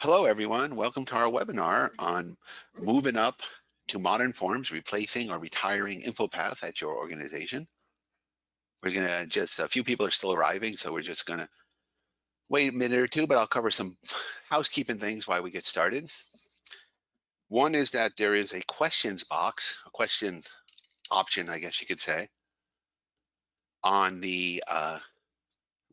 Hello, everyone. Welcome to our webinar on moving up to modern forms, replacing or retiring InfoPath at your organization. We're going to a few people are still arriving, so we're just going to wait a minute or two, but I'll cover some housekeeping things while we get started. One is that there is a questions box, a questions option, I guess you could say, on the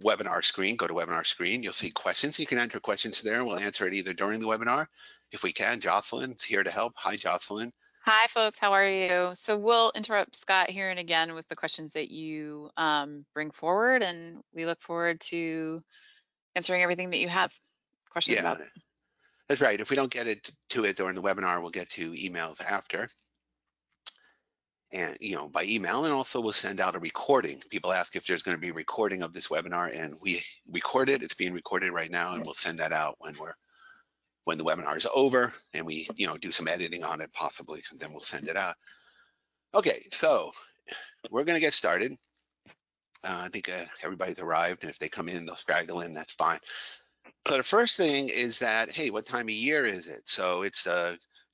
webinar screen. Go to webinar screen, you'll see questions. You can enter questions there and we'll answer it either during the webinar. If we can, Jocelyn's here to help. Hi, Jocelyn. Hi, folks. How are you? So we'll interrupt Scott here and again with the questions that you bring forward, and we look forward to answering everything that you have questions about. That's right. If we don't get to it during the webinar, we'll get to emails after. And, by email, and also we'll send out a recording. People ask if there's going to be a recording of this webinar, and we record it. It's being recorded right now, and we'll send that out when the webinar is over, and we, do some editing on it possibly, and then we'll send it out. Okay, so we're going to get started. I think everybody's arrived, and if they come in, they'll straggle in, that's fine. So the first thing is that, hey, what time of year is it? So it's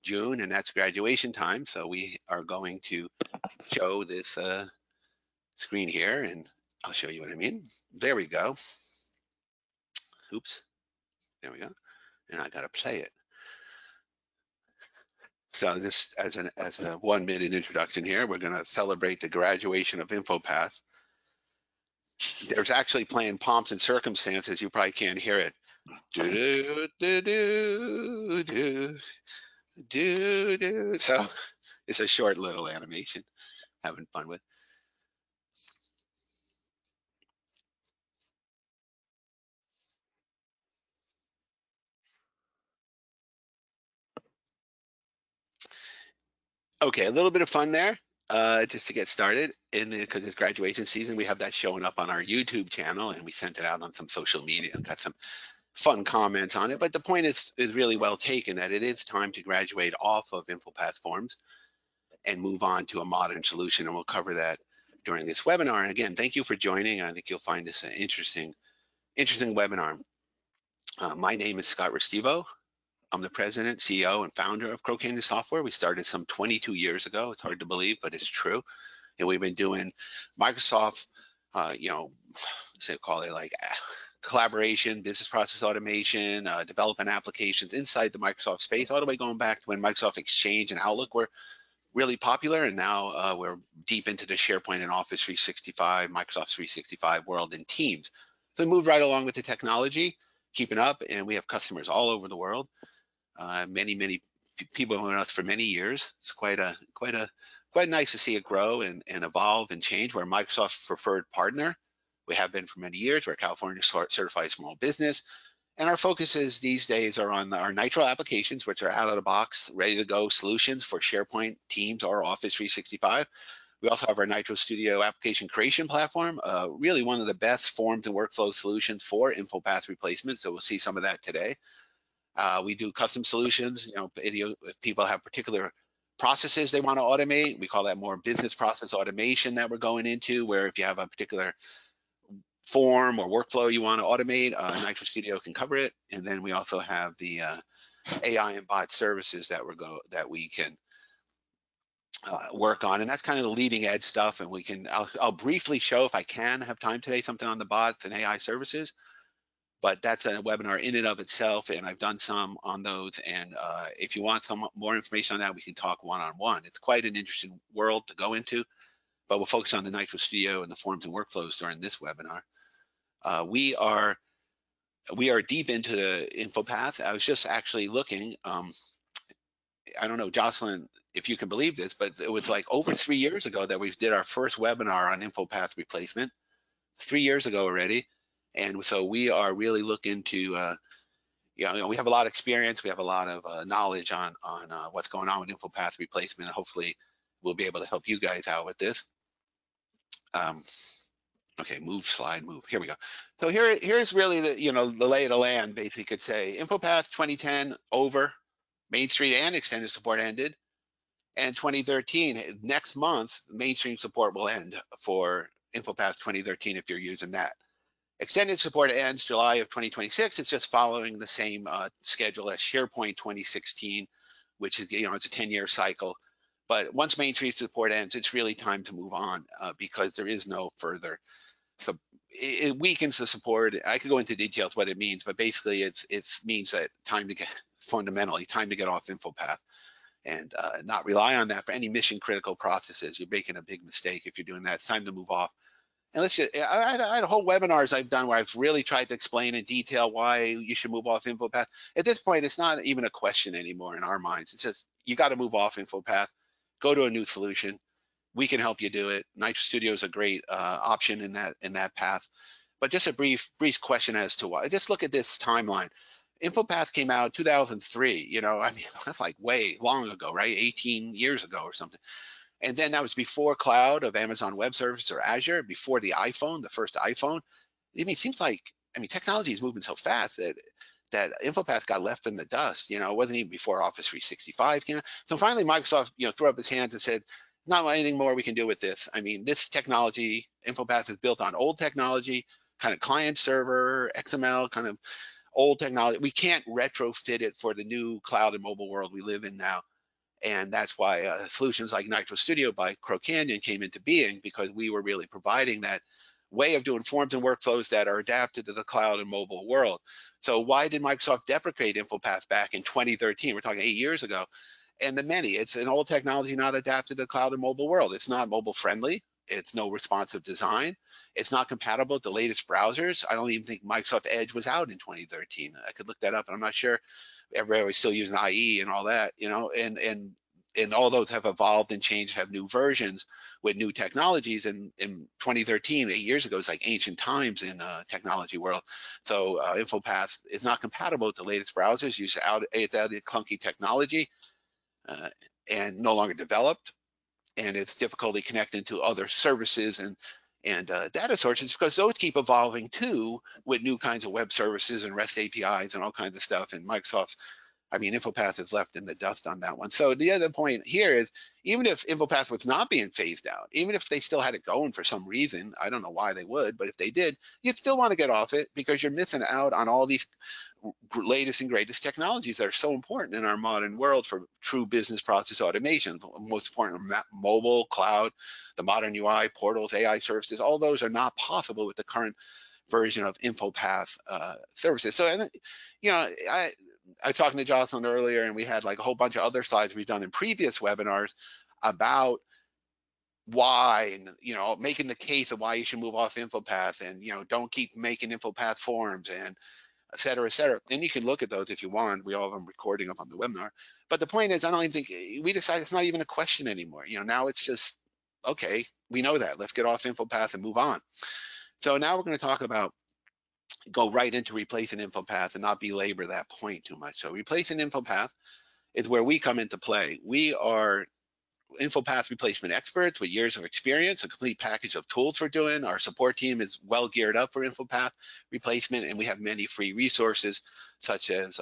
June, and that's graduation time. So we are going to show this screen here, and I'll show you what I mean. There we go. Oops. There we go. And I got to play it. So just as a 1 minute introduction here, we're going to celebrate the graduation of InfoPath. There's actually playing Pomps and Circumstances. You probably can't hear it. Do, do, do, do, do, do. So it's a short little animation, having fun with. Okay, a little bit of fun there, just to get started. And then because it's graduation season, we have that showing up on our YouTube channel, and we sent it out on some social media and got some fun comments on it. But the point is really well taken, that it is time to graduate off of InfoPath Forms and move on to a modern solution. And we'll cover that during this webinar. And again, thank you for joining. I think you'll find this an interesting webinar. My name is Scott Restivo. I'm the president, CEO, and founder of Crow Canyon Software. We started some 22 years ago. It's hard to believe, but it's true. And we've been doing Microsoft, call it like collaboration, business process automation, development applications inside the Microsoft space, all the way going back to when Microsoft Exchange and Outlook were really popular. And now we're deep into the SharePoint and Office 365, Microsoft 365 world, and Teams. So we moved right along with the technology, keeping up, and we have customers all over the world. Many people have known us for many years. It's quite nice to see it grow and evolve and change. We're a Microsoft preferred partner. We have been for many years. We're a California certified small business. And our focuses these days are on our Nitro applications, which are out of the box, ready to go solutions for SharePoint, Teams, or Office 365. We also have our Nitro Studio application creation platform, really one of the best forms and workflow solutions for InfoPath replacement. So we'll see some of that today. We do custom solutions. If people have particular processes they want to automate, we call that more business process automation that we're going into, where if you have a particular form or workflow you want to automate, Nitro Studio can cover it. And then we also have the AI and bot services that we can work on, and that's kind of the leading edge stuff. And I'll briefly show, if I can have time today, something on the bots and AI services. But that's a webinar in and of itself, and I've done some on those. And if you want some more information on that, we can talk one-on-one. It's quite an interesting world to go into, but we'll focus on the Nitro Studio and the forms and workflows during this webinar. We are deep into the InfoPath. I was just actually looking. I don't know, Jocelyn, if you can believe this, but it was like over 3 years ago that we did our first webinar on InfoPath replacement. 3 years ago already. And so we are really looking to, we have a lot of experience. We have a lot of knowledge on what's going on with InfoPath replacement. Hopefully, we'll be able to help you guys out with this. Okay, slide, move. Here we go. So here's really the lay of the land, basically, could say. InfoPath 2010 over, mainstream and extended support ended, and 2013, next month, mainstream support will end for InfoPath 2013 if you're using that. Extended support ends July of 2026. It's just following the same schedule as SharePoint 2016, which is, it's a 10-year cycle. But once mainstream support ends, it's really time to move on because there is no further. So it weakens the support. I could go into details what it means, but basically it means that fundamentally time to get off InfoPath and not rely on that for any mission critical processes. You're making a big mistake if you're doing that. It's time to move off. And I had a whole webinars I've done where I've really tried to explain in detail why you should move off InfoPath. At this point, it's not even a question anymore in our minds. It's just, you got to move off InfoPath, go to a new solution. We can help you do it. Nitro Studio is a great option in that path. But just a brief question as to why. Just look at this timeline. InfoPath came out 2003. I mean, that's like way long ago, right? 18 years ago or something. And then that was before cloud of Amazon Web Services or Azure, before the iPhone, the first iPhone. I mean, it seems like, technology is moving so fast that InfoPath got left in the dust. It wasn't even before Office 365 came out. So finally, Microsoft, threw up its hands and said, not anything more we can do with this. I mean, this technology, InfoPath, is built on old technology, kind of client server, XML, kind of old technology. We can't retrofit it for the new cloud and mobile world we live in now. And that's why solutions like Nitro Studio by Crow Canyon came into being, because we were really providing that way of doing forms and workflows that are adapted to the cloud and mobile world. So why did Microsoft deprecate InfoPath back in 2013? We're talking 8 years ago. And it's an old technology not adapted to the cloud and mobile world. It's not mobile friendly. It's no responsive design. It's not compatible with the latest browsers. I don't even think Microsoft Edge was out in 2013. I could look that up, and I'm not sure everybody was still using IE and all that, and all those have evolved and changed, have new versions with new technologies. And in 2013, 8 years ago, it's like ancient times in technology world. So InfoPath is not compatible with the latest browsers, use outdated clunky technology, and no longer developed. And it's difficulty connecting to other services and data sources, because those keep evolving too, with new kinds of web services and REST APIs and all kinds of stuff. And InfoPath is left in the dust on that one. So the other point here is, even if InfoPath was not being phased out, even if they still had it going for some reason, I don't know why they would, but if they did, you'd still want to get off it, because you're missing out on all these latest and greatest technologies that are so important in our modern world for true business process automation. Most important, mobile, cloud, the modern UI, portals, AI services, all those are not possible with the current version of InfoPath services. So, I was talking to Jocelyn earlier, and we had like a whole bunch of other slides we've done in previous webinars about why, and making the case of why you should move off InfoPath, and don't keep making InfoPath forms, and et cetera, et cetera. And you can look at those if you want. We all have them recording them on the webinar. But the point is, I don't even think we decided it's not even a question anymore. Now it's just, okay, we know that. Let's get off InfoPath and move on. So now we're going to talk about, go right into replacing InfoPath and not belabor that point too much. So replacing InfoPath is where we come into play. We are InfoPath replacement experts with years of experience, a complete package of tools for doing. Our support team is well geared up for InfoPath replacement, and we have many free resources such as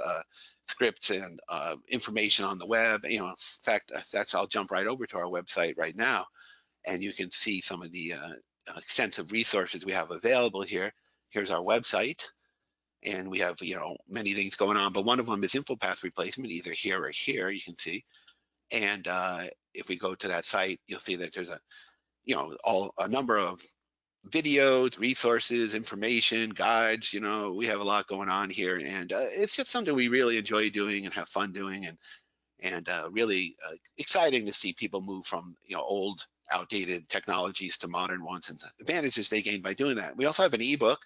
scripts and information on the web. In fact, I'll jump right over to our website right now, and you can see some of the extensive resources we have available here. Here's our website, and we have many things going on, but one of them is InfoPath replacement, either here or here, you can see. And if we go to that site, you'll see that there's a number of videos, resources, information, guides. We have a lot going on here, and it's just something we really enjoy doing and have fun doing, and really exciting to see people move from old, outdated technologies to modern ones, and the advantages they gain by doing that. We also have an ebook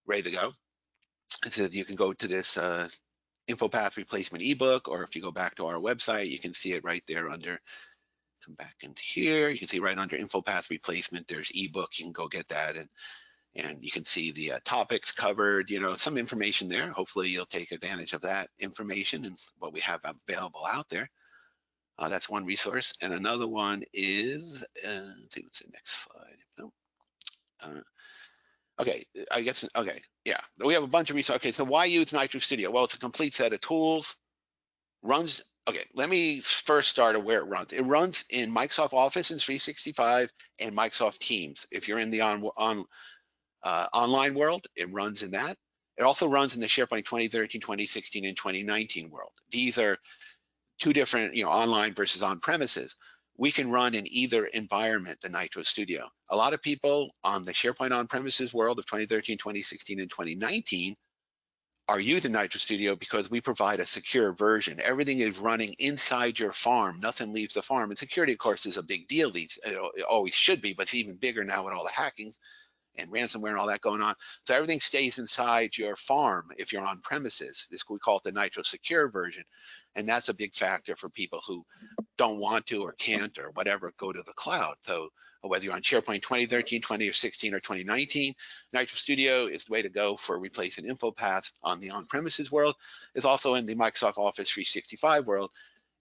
ready to go. So you can go to this InfoPath replacement ebook, or if you go back to our website, you can see it right there under, come back into here, you can see right under InfoPath replacement, there's ebook. You can go get that, and you can see the topics covered, some information there. Hopefully you'll take advantage of that information and what we have available out there. That's one resource. And another one is, let's see, what's the next slide? No. Okay, I guess, okay, yeah. We have a bunch of resources. Okay, so why use Nitro Studio? Well, it's a complete set of tools. Okay, let me first start at where it runs. It runs in Microsoft Office and 365 and Microsoft Teams. If you're in the online world, it runs in that. It also runs in the SharePoint 2013, 2016, and 2019 world. These are two different, online versus on-premises. We can run in either environment, the Nitro Studio. A lot of people on the SharePoint on-premises world of 2013, 2016, and 2019 are using Nitro Studio because we provide a secure version. Everything is running inside your farm. Nothing leaves the farm. And security, of course, is a big deal. It always should be, but it's even bigger now with all the hacking and ransomware and all that going on. So everything stays inside your farm if you're on premises. We call it the Nitro Secure version. And that's a big factor for people who don't want to or can't or whatever go to the cloud. So whether you're on SharePoint 2013, 2016, or 2019, Nitro Studio is the way to go for replacing InfoPath on the on-premises world. It's also in the Microsoft Office 365 world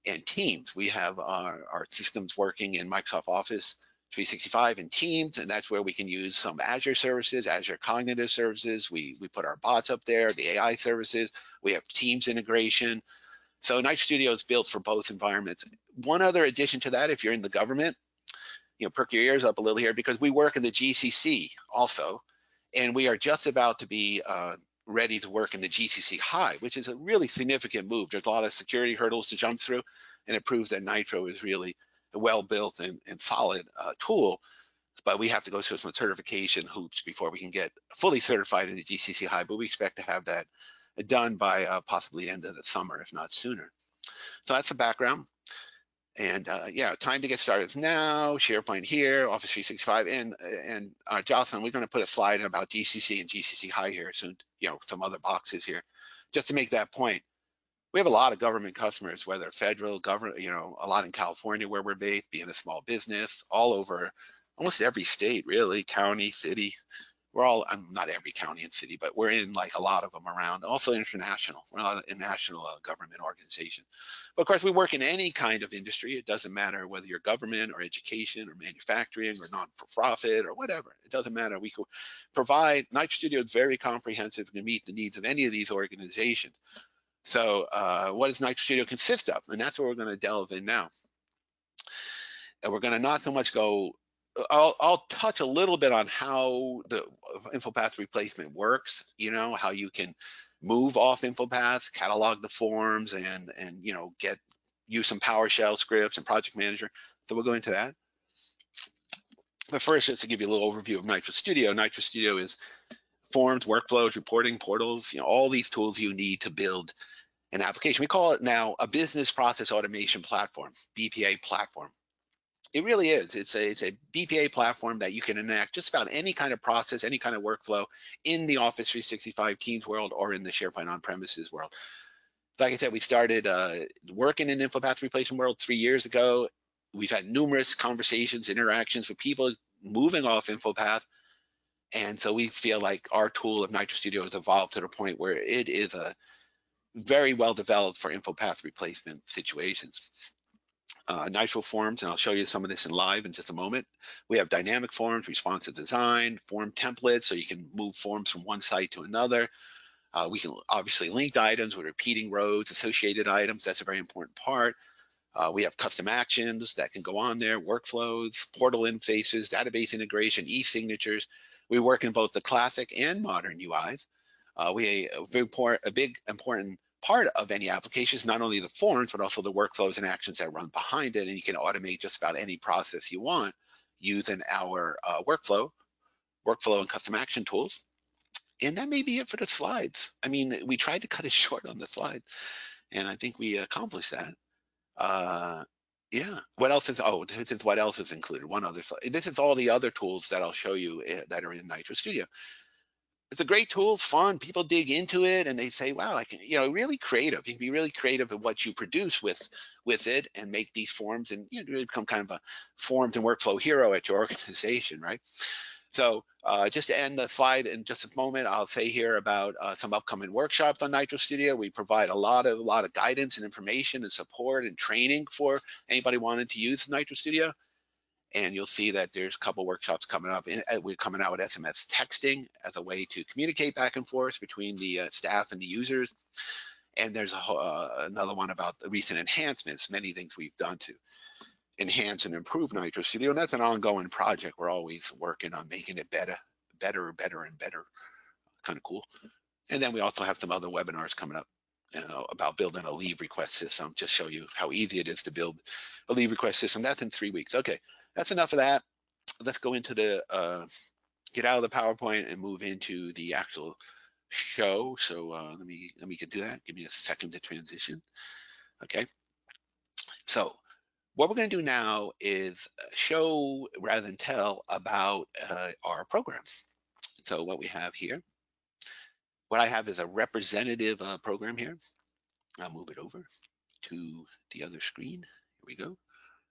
and Teams. We have our systems working in Microsoft Office 365 and Teams, and that's where we can use some Azure services, Azure Cognitive Services. We put our bots up there, the AI services. We have Teams integration. So Nitro Studio is built for both environments. One other addition to that, if you're in the government, perk your ears up a little here, because we work in the GCC also, and we are just about to be ready to work in the GCC High, which is a really significant move. There's a lot of security hurdles to jump through, and it proves that Nitro is really a well-built and solid tool, but we have to go through some certification hoops before we can get fully certified in the GCC High, but we expect to have that done by possibly the end of the summer, if not sooner. So that's the background. And yeah, time to get started is now. SharePoint here, Office 365, and Jocelyn, we're going to put a slide about GCC and GCC High here soon. Some other boxes here, just to make that point. We have a lot of government customers, whether federal, government, a lot in California where we're based, being a small business, all over, almost every state, really, county, city. We're all, not every county and city, but we're in like a lot of them around. Also international. We're not a national government organization. But of course, we work in any kind of industry. It doesn't matter whether you're government or education or manufacturing or non-for-profit or whatever. It doesn't matter. We can provide, Nitro Studio is very comprehensive to meet the needs of any of these organizations. So what does Nitro Studio consist of? And that's what we're going to delve in now. And we're going to not so much go, I'll touch a little bit on how the InfoPath replacement works, how you can move off InfoPath, catalog the forms, and use some PowerShell scripts and Project Manager. So we'll go into that. But first, just to give you a little overview of Nitro Studio. Nitro Studio is forms, workflows, reporting, portals, all these tools you need to build an application. We call it now a business process automation platform, BPA platform. It really is. It's a BPA platform that you can enact just about any kind of process, any kind of workflow in the Office 365 Teams world or in the SharePoint on-premises world. Like I said, we started working in InfoPath replacement world 3 years ago. We've had numerous conversations, interactions with people moving off InfoPath. And so we feel like our tool of Nitro Studio has evolved to the point where it is a very well developed for InfoPath replacement situations. NITRO Forms, and I'll show you some of this in live in just a moment. We have dynamic forms, responsive design, form templates, so you can move forms from one site to another. We can obviously link items with repeating rows, associated items. That's a very important part. We have custom actions that can go on there, workflows, portal interfaces, database integration, e-signatures. We work in both the classic and modern UIs. A big important part of any application is not only the forms, but also the workflows and actions that run behind it. And you can automate just about any process you want using our workflow and custom action tools. And that may be it for the slides. I mean, we tried to cut it short on the slide, and I think we accomplished that. Yeah, what else is, this is what else is included. One other slide. This is all the other tools that I'll show you that are in Nitro Studio. It's a great tool, fun. People dig into it and they say, wow, I can, really creative. You can be really creative in what you produce with it and make these forms and become kind of a forms and workflow hero at your organization, right? So just to end the slide in just a moment, I'll say here about some upcoming workshops on Nitro Studio. We provide a lot of guidance and information and support and training for anybody wanting to use Nitro Studio. And you'll see that there's a couple workshops coming up. We're coming out with SMS texting as a way to communicate back and forth between the staff and the users. And there's another one about the recent enhancements, many things we've done to enhance and improve Nitro Studio. And that's an ongoing project. We're always working on making it better better, and better. Kind of cool. And then we also have some other webinars coming up, about building a leave request system. Just show you how easy it is to build a leave request system. That's in 3 weeks. Okay, that's enough of that. Let's go into the get out of the PowerPoint and move into the actual show. So let me get to that. Give me a second to transition. Okay. So what we're going to do now is show rather than tell about our program. So what we have here, what I have is a representative program here. I'll move it over to the other screen. Here we go.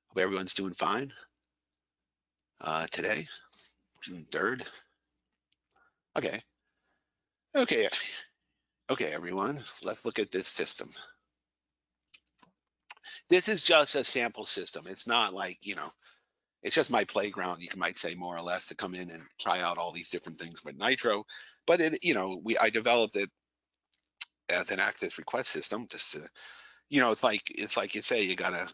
Hope everyone's doing fine today, June 3rd. Okay. Okay. Okay, everyone, let's look at this system. This is just a sample system. It's not like, it's just my playground, you might say, more or less, to come in and try out all these different things with Nitro. But I developed it as an access request system, just to, it's like you say, you gotta,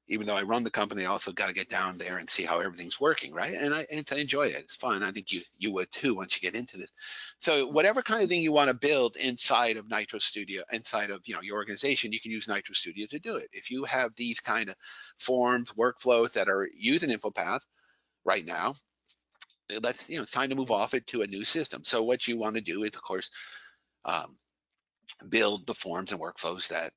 even though I run the company, I also got to get down there and see how everything's working, right? And I enjoy it. It's fun. I think you would too once you get into this. So whatever kind of thing you want to build inside of Nitro Studio, inside of your organization, you can use Nitro Studio to do it. If you have these kind of forms, workflows that are using InfoPath right now, it's time to move off it to a new system. So what you want to do is, of course, build the forms and workflows that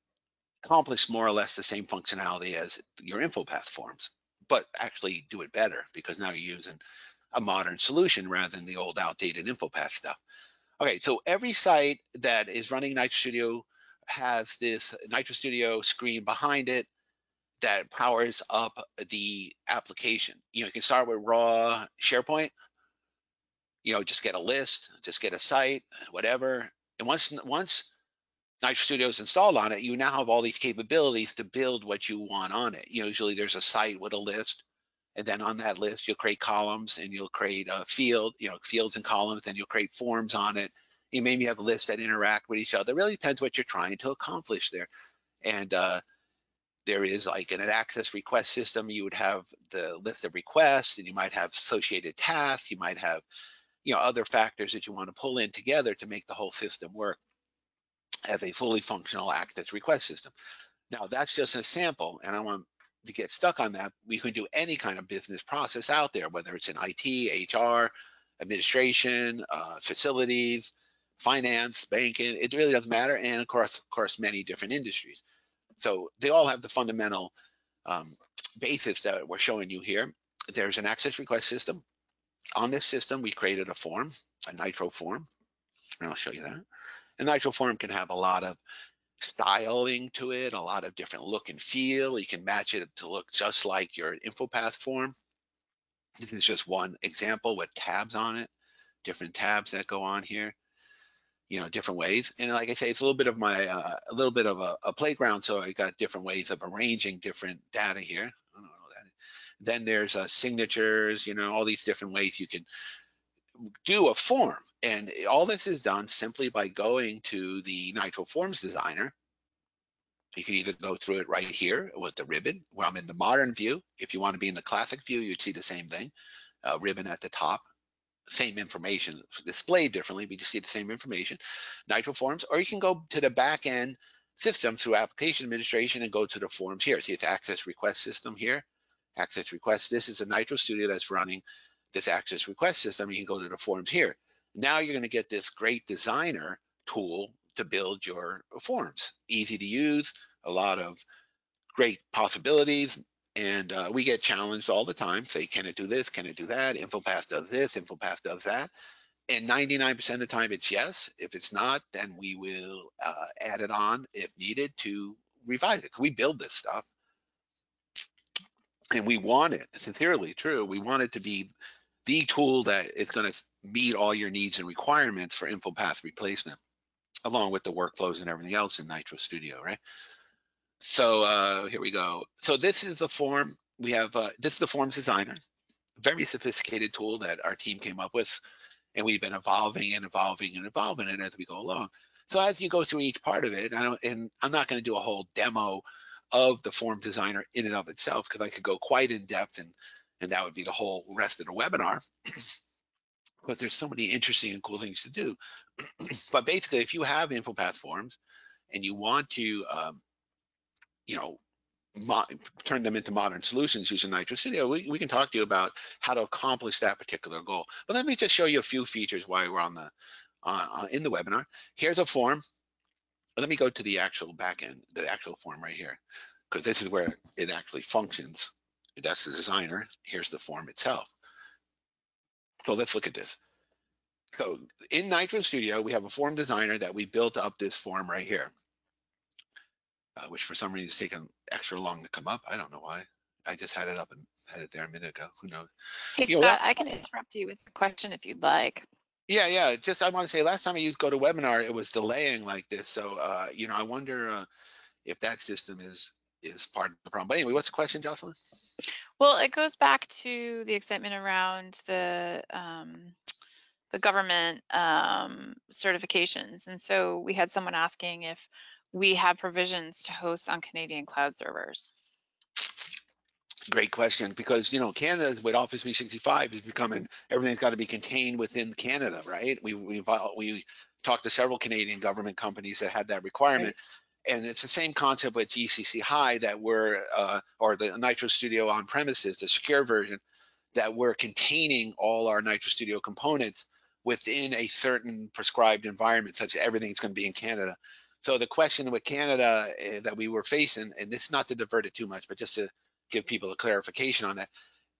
accomplish more or less the same functionality as your InfoPath forms, but actually do it better, because now you're using a modern solution rather than the old outdated InfoPath stuff. Okay, so every site that is running Nitro Studio has this Nitro Studio screen behind it that powers up the application. You can start with raw SharePoint, just get a list, just get a site, whatever. And once Nitro Studio is installed on it, you now have all these capabilities to build what you want on it. Usually there's a site with a list, and then on that list, you'll create columns, and you'll create a field, fields and columns, and you'll create forms on it. You maybe have lists that interact with each other. It really depends what you're trying to accomplish there. And there is like an access request system. You would have the list of requests, and you might have associated tasks. You might have, other factors that you want to pull in together to make the whole system work as a fully functional access request system. Now, that's just a sample, and I want to get stuck on that. We can do any kind of business process out there, whether it's in IT, HR, administration, facilities, finance, banking. It really doesn't matter, and of course, many different industries. So they all have the fundamental basis that we're showing you here. There's an access request system. On this system, we created a form, a Nitro form, and I'll show you that. A Nitro form can have a lot of styling to it, a lot of different look and feel. You can match it to look just like your InfoPath form. This is just one example with tabs on it, different tabs that go on here, different ways. And like I say, it's a little bit of a playground. So I got different ways of arranging different data here. I don't know that. Then there's signatures, all these different ways you can do a form. And all this is done simply by going to the NITRO Forms Designer. You can either go through it right here with the ribbon, where I'm in the modern view. If you want to be in the classic view, you'd see the same thing. Ribbon at the top, same information displayed differently, but you see the same information, NITRO Forms. Or you can go to the back end system through application administration and go to the forms here. See, it's access request system here. Access request. This is a NITRO Studio that's running this access request system. You can go to the forms here. Now you're going to get this great designer tool to build your forms. Easy to use, a lot of great possibilities. And we get challenged all the time. Say, can it do this? Can it do that? InfoPath does this. InfoPath does that. And 99% of the time it's yes. If it's not, then we will add it on if needed to revise it. We build this stuff. And we want it, sincerely true, we want it to be the tool that is going to meet all your needs and requirements for InfoPath replacement, along with the workflows and everything else in Nitro Studio, right? So here we go. So this is the form. We have, this is the Forms Designer, very sophisticated tool that our team came up with, and we've been evolving and evolving and evolving it as we go along. So as you go through each part of it, and I'm not going to do a whole demo of the Forms Designer in and of itself, because I could go quite in depth, and that would be the whole rest of the webinar. but there's so many interesting and cool things to do. But basically, if you have InfoPath Forms and you want to, you know, turn them into modern solutions using Nitro Studio, we can talk to you about how to accomplish that particular goal. But let me just show you a few features while we're on the in the webinar. Here's a form. Let me go to the actual backend, the actual form right here, because this is where it actually functions. That's the designer. Here's the form itself. So let's look at this. So in Nitro Studio, we have a form designer that we built up this form right here, which for some reason is taking extra long to come up. I don't know why. I just had it up and had it there a minute ago. Who knows? Hey, You know, Scott, I can interrupt you with a question if you'd like. yeah. Just I want to say, last time I used GoToWebinar, it was delaying like this. So you know, I wonder if that system is part of the problem. But anyway, what's the question, Jocelyn? Well, it goes back to the excitement around the government certifications. And so we had someone asking if we have provisions to host on Canadian cloud servers. Great question, because you know, Canada with Office 365 is becoming, everything's got to be contained within Canada, right? We talked to several Canadian government companies that had that requirement. Right. And it's the same concept with GCC High that we're or the Nitro Studio on premises, the secure version, that we're containing all our Nitro Studio components within a certain prescribed environment, such that everything's going to be in Canada. So the question with Canada that we were facing, and this is not to divert it too much, but just to give people a clarification on that.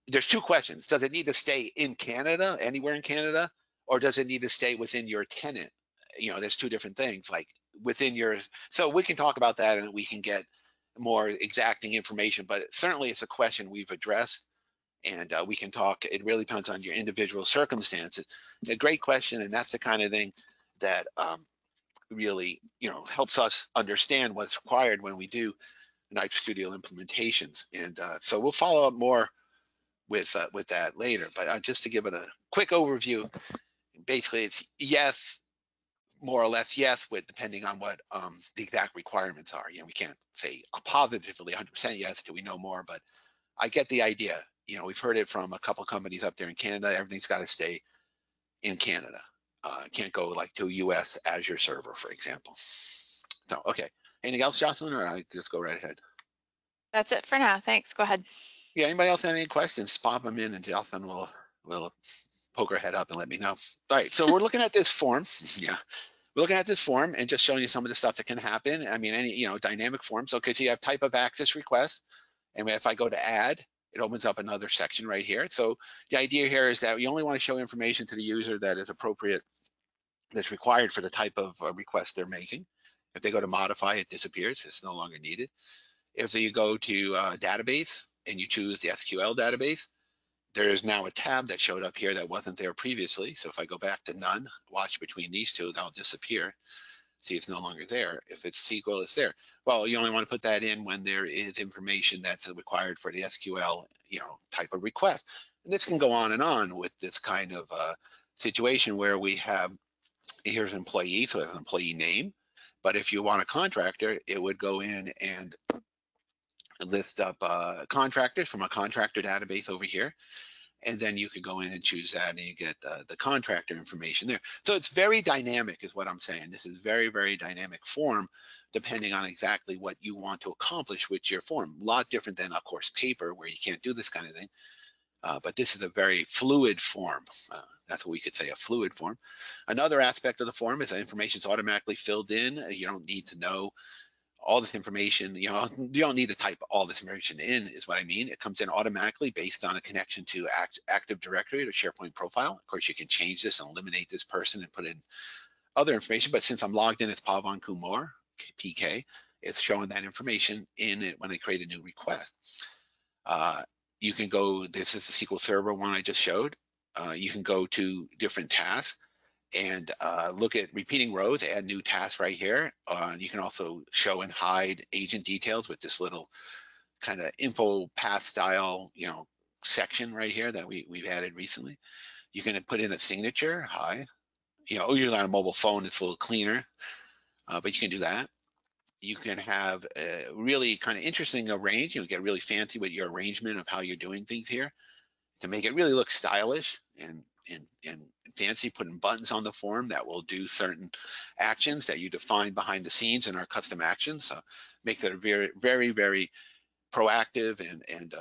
There's two questions. Does it need to stay in Canada, anywhere in Canada, or does it need to stay within your tenant? You know, there's two different things, like within your, so we can talk about that and we can get more exacting information, but certainly it's a question we've addressed, and we can talk. It really depends on your individual circumstances. A great question, and that's the kind of thing that really, you know, helps us understand what's required when we do Nitro Studio implementations. And so we'll follow up more with that later. But just to give it a quick overview, basically it's yes, more or less yes, with depending on what the exact requirements are. You know, we can't say positively 100% yes till we know more, but I get the idea. You know, we've heard it from a couple companies up there in Canada. Everything's got to stay in Canada. Can't go like to a US Azure server, for example. So, okay. Anything else, Jocelyn, or I just go right ahead? That's it for now. Thanks. Go ahead. Yeah, anybody else have any questions, pop them in and Jocelyn will poke her head up and let me know. All right, so we're looking at this form. Yeah, we're looking at this form and just showing you some of the stuff that can happen. I mean, any, you know, dynamic forms. Okay, so you have type of access request. And if I go to add, it opens up another section right here. So the idea here is that you only want to show information to the user that is appropriate, that's required for the type of request they're making. If they go to modify, it disappears. It's no longer needed. If you go to database and you choose the SQL database, there is now a tab that showed up here that wasn't there previously. So if I go back to none, watch between these two, they'll disappear. See, it's no longer there. If it's SQL, it's there. Well, you only want to put that in when there is information that's required for the SQL, you know, type of request. And this can go on with this kind of situation where we have, here's an employee, so it's an employee name. But if you want a contractor, it would go in and list up contractors from a contractor database over here. And then you could go in and choose that and you get the contractor information there. So it's very dynamic is what I'm saying. This is very, very dynamic form depending on exactly what you want to accomplish with your form. A lot different than, of course, paper where you can't do this kind of thing. But this is a very fluid form. That's what we could say, a fluid form. Another aspect of the form is that information is automatically filled in. You don't need to know all this information, you know, you don't need to type all this information in, is what I mean. It comes in automatically based on a connection to Active Directory or SharePoint profile. Of course, you can change this and eliminate this person and put in other information, but since I'm logged in as Pavan Kumar, PK, it's showing that information in it when I create a new request. You can go, this is the SQL Server one I just showed. You can go to different tasks and look at repeating rows, add new tasks right here. You can also show and hide agent details with this little kind of InfoPath style, you know, section right here that we've added recently. You can put in a signature, hi. You know, usually on a mobile phone, it's a little cleaner, but you can do that. You can have a really kind of interesting arrange, you know, get really fancy with your arrangement of how you're doing things here to make it really look stylish and in fancy, putting buttons on the form that will do certain actions that you define behind the scenes in our custom actions. So makes it a very, very, very proactive and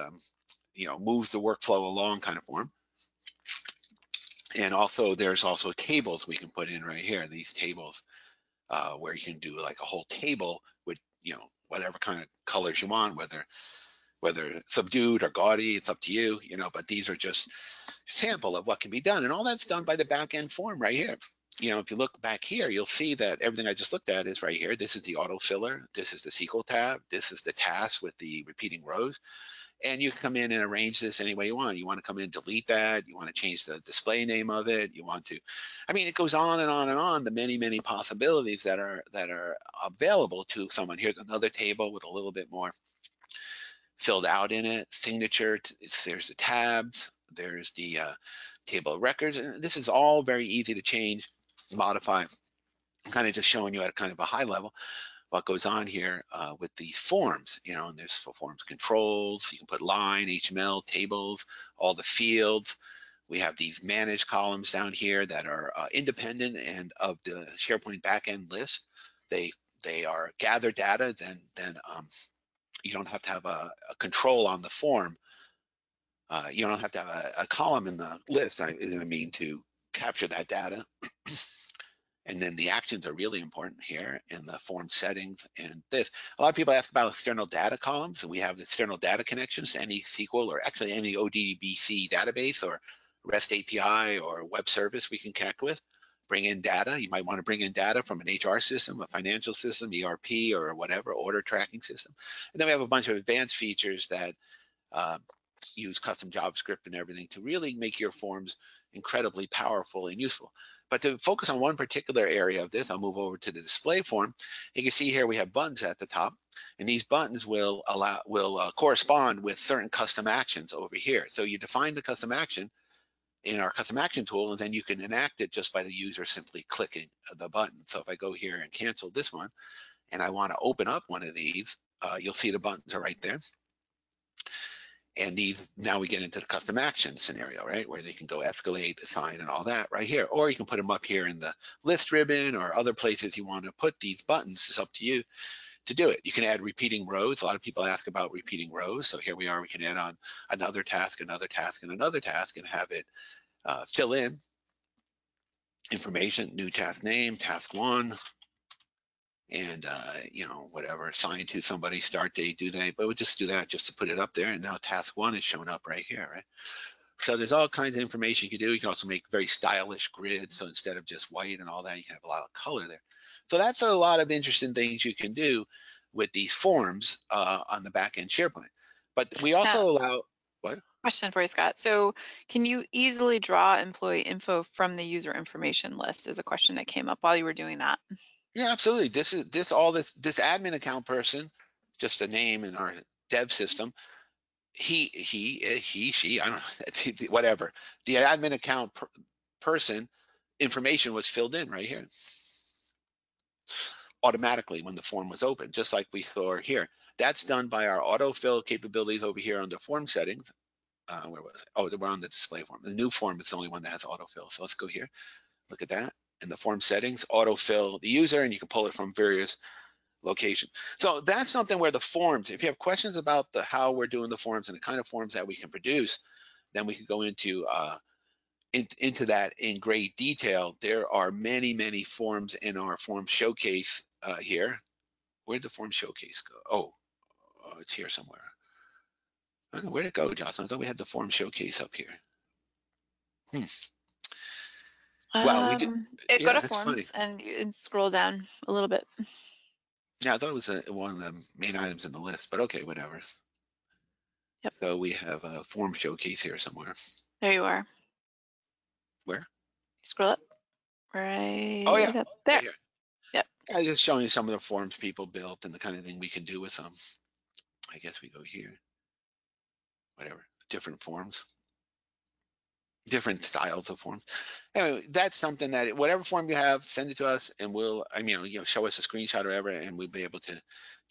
moves the workflow along kind of form. And also there's also tables we can put in right here. These tables where you can do like a whole table with whatever kind of colors you want, whether subdued or gaudy, it's up to you, but these are just sample of what can be done. And all that's done by the back end form right here. If you look back here, you'll see that everything I just looked at is right here. This is the auto filler. This is the SQL tab. This is the task with the repeating rows. And you can come in and arrange this any way you want. You want to come in and delete that. You want to change the display name of it. You want to, it goes on and on and on, the many, many possibilities that are available to someone. Here's another table with a little bit more filled out in it. Signature, there's the tabs, there's the table of records. And this is all very easy to change, modify. I'm kind of just showing you at kind of a high level what goes on here with these forms, and there's forms controls. You can put line, HTML, tables, all the fields. We have these managed columns down here that are independent and of the SharePoint backend list. They are gather data, then you don't have to have a control on the form. You don't have to have a column in the list, to capture that data. And then the actions are really important here in the form settings and this. A lot of people ask about external data columns, and we have the external data connections to any SQL or actually any ODBC database or REST API or web service we can connect with. Bring in data. You might want to bring in data from an HR system, a financial system, ERP, or whatever, order tracking system. And then we have a bunch of advanced features that use custom JavaScript and everything to really make your forms incredibly powerful and useful. But to focus on one particular area of this, I'll move over to the display form. You can see here we have buttons at the top, and these buttons will correspond with certain custom actions over here. So you define the custom action in our custom action tool, and then you can enact it just by the user simply clicking the button. So if I go here and cancel this one, and I want to open up one of these, you'll see the buttons are right there. And now we get into the custom action scenario, right? Where they can go escalate, assign, and all that right here. Or you can put them up here in the list ribbon or other places you want to put these buttons. It's up to you to do it. You can add repeating rows. A lot of people ask about repeating rows. So here we are, we can add on another task, another task, and another task and have it fill in information, new task name, task 1, and whatever, assigned to somebody, start date, due date, but we'll just do that just to put it up there. And now task 1 is showing up right here, right? So there's all kinds of information you can do. You can also make very stylish grids. So instead of just white and all that, you can have a lot of color there. So that's a lot of interesting things you can do with these forms on the back end SharePoint. But we also allow, what? Question for you, Scott. So can you easily draw employee info from the user information list is a question that came up while you were doing that. Yeah, absolutely. This admin account person, just a name in our dev system. He, she, I don't know, whatever. The admin account person information was filled in right here automatically when the form was open, just like we saw here. That's done by our autofill capabilities over here under form settings. Where was it? Oh, we're on the display form. The new form is the only one that has autofill. So let's go here. Look at that. In the form settings, autofill the user, and you can pull it from various location. So that's something where the forms, if you have questions about how we're doing the forms and the kind of forms that we can produce, then we can go into that in great detail. There are many, many forms in our form showcase here. Where'd the form showcase go? Oh, it's here somewhere. I don't know, where'd it go, Jocelyn? I thought we had the form showcase up here. Well, we did. Go to That's forms funny. and scroll down a little bit. Yeah, I thought it was one of the main items in the list, but okay, whatever. Yep. So we have a form showcase here somewhere. There you are. Where? Scroll up. Right. Oh yeah, up there. right here. Yep. I was just showing you some of the forms people built and the kind of thing we can do with them. I guess we go here. Whatever, different forms, different styles of forms. Anyway, that's something that whatever form you have, send it to us, and we'll, show us a screenshot or whatever, and we'll be able to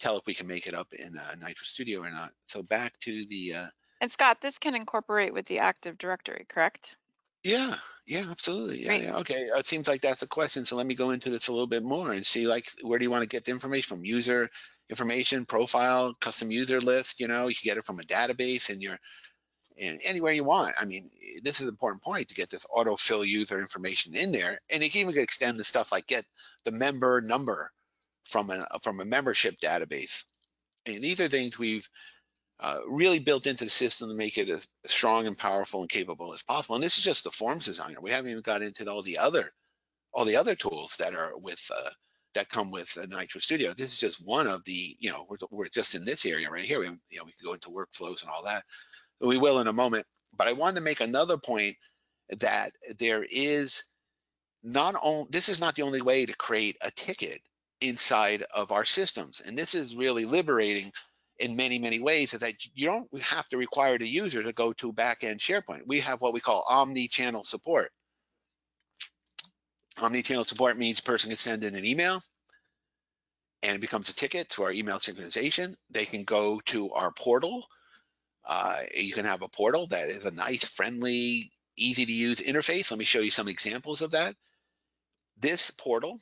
tell if we can make it up in NITRO Studio or not. So back to the. And Scott, this can incorporate with the Active Directory, correct? Yeah, Yeah, absolutely. Yeah, Great. yeah. Okay. It seems like that's a question. So let me go into this a little bit more and see, like, where do you want to get the information from? User information, profile, custom user list. You can get it from a database and anywhere you want. I mean, this is an important point to get this autofill user information in there. And you can even extend the stuff like get the member number from a membership database. And these are things we've really built into the system to make it as strong and powerful and capable as possible. And this is just the forms designer. We haven't even got into all the other tools that are with that come with Nitro Studio. This is just one of the, we're just in this area right here. We could go into workflows and all that. We will in a moment. But I wanted to make another point that there is not only this is not the only way to create a ticket inside of our systems, and this is really liberating in many many ways. Is that you don't have to require the user to go to back-end SharePoint. We have what we call omni-channel support. Omni-channel support means a person can send in an email and it becomes a ticket to our email synchronization. They can go to our portal. You can have a portal that is a nice, friendly, easy to use interface. Let me show you some examples of that. This portal,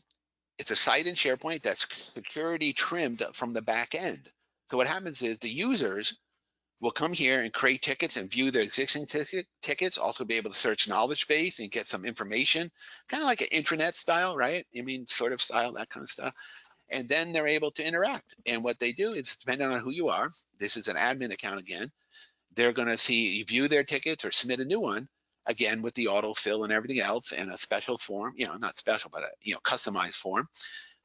it's a site in SharePoint that's security trimmed from the back end. So what happens is the users will come here and create tickets and view their existing tickets, also be able to search knowledge base and get some information, kind of like an intranet style, right? I mean, sort of style, that kind of stuff. And then they're able to interact. And what they do is, depending on who you are, this is an admin account again, they're going to view their tickets or submit a new one again with the autofill and everything else and a special form, not special, but a customized form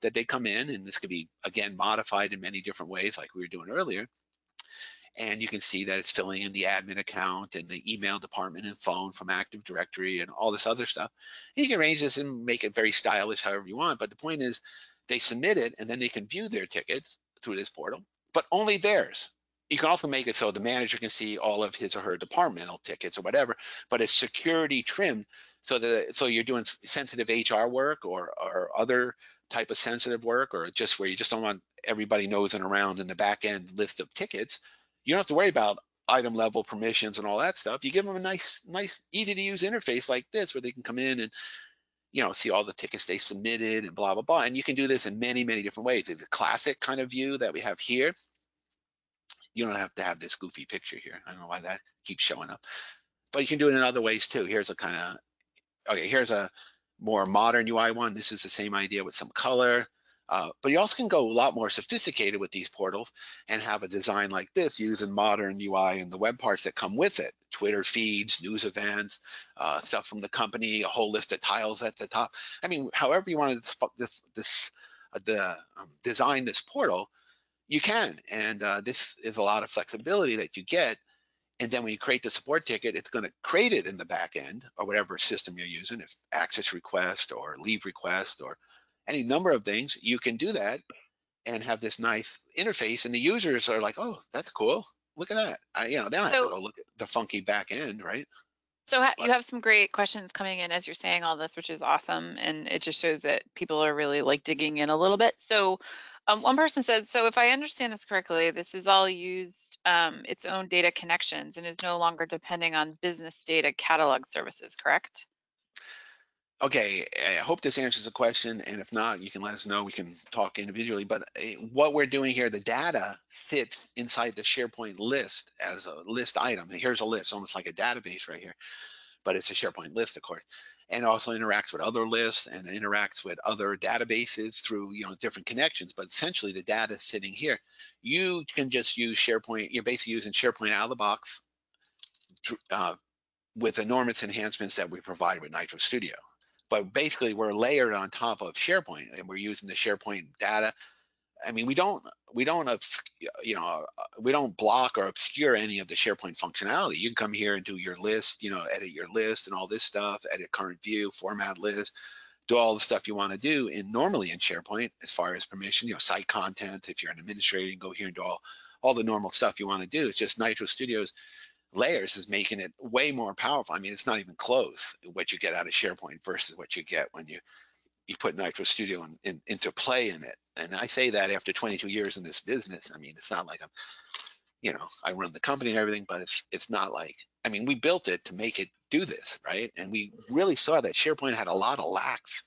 that they come in, and this could be again modified in many different ways like we were doing earlier. And you can see that it's filling in the admin account and the email department and phone from Active Directory and all this other stuff. And you can arrange this and make it very stylish however you want, but the point is they submit it and then they can view their tickets through this portal, but only theirs. You can also make it so the manager can see all of his or her departmental tickets or whatever, but it's security trimmed so you're doing sensitive HR work or other type of sensitive work, or just where you just don't want everybody nosing around in the back end list of tickets. You don't have to worry about item level permissions and all that stuff. You give them a nice, easy to use interface like this where they can come in and see all the tickets they submitted and blah blah blah. And you can do this in many many different ways. It's a classic kind of view that we have here. You don't have to have this goofy picture here. I don't know why that keeps showing up, but you can do it in other ways too. Here's a kind of here's a more modern UI one. This is the same idea with some color. But you also can go a lot more sophisticated with these portals and have a design like this using modern UI and the web parts that come with it. Twitter feeds, news events, stuff from the company, a whole list of tiles at the top. I mean, however you want to design this portal, you can. And this is a lot of flexibility that you get. And then when you create the support ticket, it's going to create it in the back end or whatever system you're using, if access request or leave request or any number of things, you can do that and have this nice interface. And the users are like, oh, that's cool. Look at that. They don't have to So, go look at the funky back end, right? you But have some great questions coming in as you're saying all this, which is awesome. And it just shows that people are really like digging in a little bit. So one person says, so if I understand this correctly, this is all used its own data connections and is no longer depending on business data catalog services, correct? okay, I hope this answers the question. And if not, you can let us know. We can talk individually. But what we're doing here, the data sits inside the SharePoint list as a list item. Here's a list, almost like a database right here, but it's a SharePoint list, of course, and also interacts with other lists and interacts with other databases through different connections. But essentially, the data is sitting here. You can just use SharePoint. You're basically using SharePoint out of the box uh, with enormous enhancements that we provide with Nitro Studio. But basically, we're layered on top of SharePoint, and we're using the SharePoint data. I mean, we don't block or obscure any of the SharePoint functionality. You can come here and do your list, edit your list and all this stuff, edit current view, format list, do all the stuff you want to do normally in SharePoint as far as permission, site content. If you're an administrator, you can go here and do all the normal stuff you want to do. It's just Nitro Studio's layers is making it way more powerful. I mean, it's not even close what you get out of SharePoint versus what you get when you put Nitro Studio into play in it. And I say that after 22 years in this business. I mean, it's not like I run the company and everything, but it's not like, I mean, we built it to make it do this, right? And we really saw that SharePoint had a lot of lacked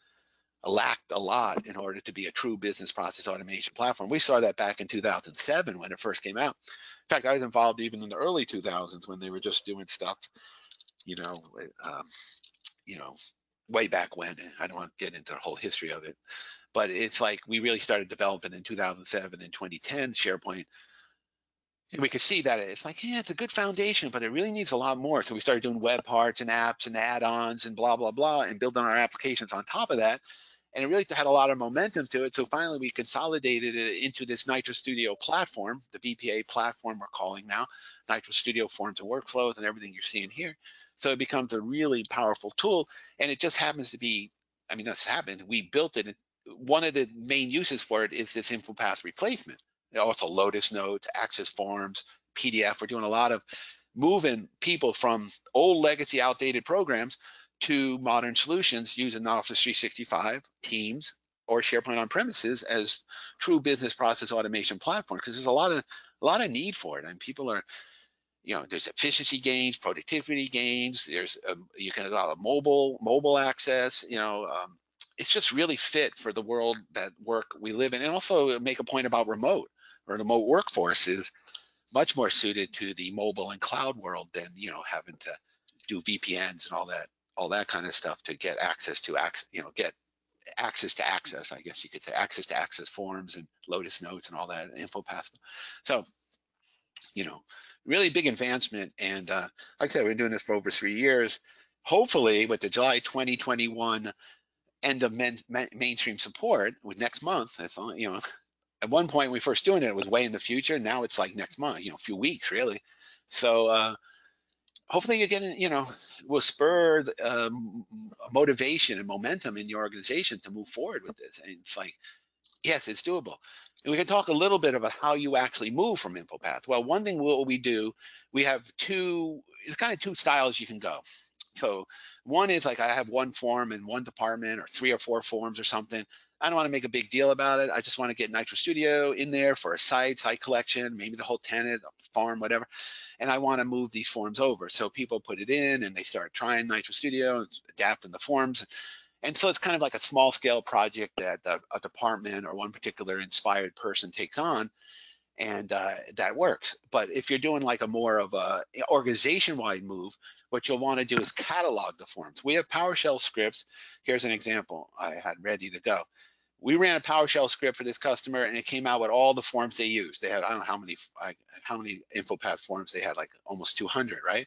a lot in order to be a true business process automation platform. We saw that back in 2007 when it first came out. In fact, I was involved even in the early 2000s when they were just doing stuff, you know, um, you know, way back when. I don't want to get into the whole history of it, but it's like we really started developing in 2007 and 2010 SharePoint. And we could see that it's like, yeah, it's a good foundation, but it really needs a lot more. So we started doing web parts and apps and add-ons and blah, blah, blah, and building our applications on top of that. And it really had a lot of momentum to it. So finally, we consolidated it into this Nitro Studio platform, the VPA platform we're calling now, Nitro Studio Forms and Workflows and everything you're seeing here. So it becomes a really powerful tool. And it just happens to be, I mean, that's happened. We built it. One of the main uses for it is this InfoPath replacement. Also Lotus Notes, Access Forms, PDF. We're doing a lot of moving people from old legacy outdated programs to modern solutions using Office 365, Teams, or SharePoint on premises as true business process automation platform, because there's a lot of need for it. And people are, there's efficiency gains, productivity gains. There's you can allow mobile access. It's just really fit for the world that we live in. And also make a point about remote workforce is much more suited to the mobile and cloud world than having to do VPNs and all that kind of stuff to get access to get access to access, I guess you could say, access to access forms and Lotus Notes and all that InfoPath. So, really big advancement. And like I said, we've been doing this for over 3 years. Hopefully, with the July 2021 end of mainstream support, with next month, that's all, at one point when we first doing it, it was way in the future. Now it's like next month, a few weeks really. So hopefully you're getting, will spur motivation and momentum in your organization to move forward with this. And it's like, yes, it's doable. And we can talk a little bit about how you actually move from InfoPath. Well, one thing we do, we have it's kind of two styles you can go. So one is like I have one form in one department or 3 or 4 forms or something. I don't want to make a big deal about it. I just want to get Nitro Studio in there for a site collection, maybe the whole tenant, farm, whatever. And I want to move these forms over. So people put it in and they start trying Nitro Studio and adapting the forms. And so it's kind of like a small scale project that a department or one particular inspired person takes on, and that works. But if you're doing like a more of a organization-wide move, what you'll want to do is catalog the forms. We have PowerShell scripts. Here's an example I had ready to go. We ran a PowerShell script for this customer, and it came out with all the forms they used. They had, I don't know how many InfoPath forms they had, like almost 200, right?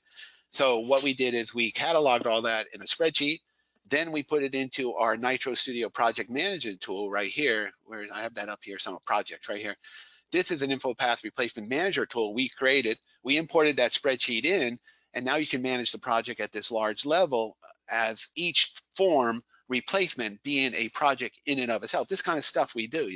So what we did is we cataloged all that in a spreadsheet. Then we put it into our Nitro Studio project management tool right here, where I have that up here, some projects right here. This is an InfoPath replacement manager tool we created. We imported that spreadsheet in, and now you can manage the project at this large level as each form replacement being a project in and of itself. This kind of stuff we do,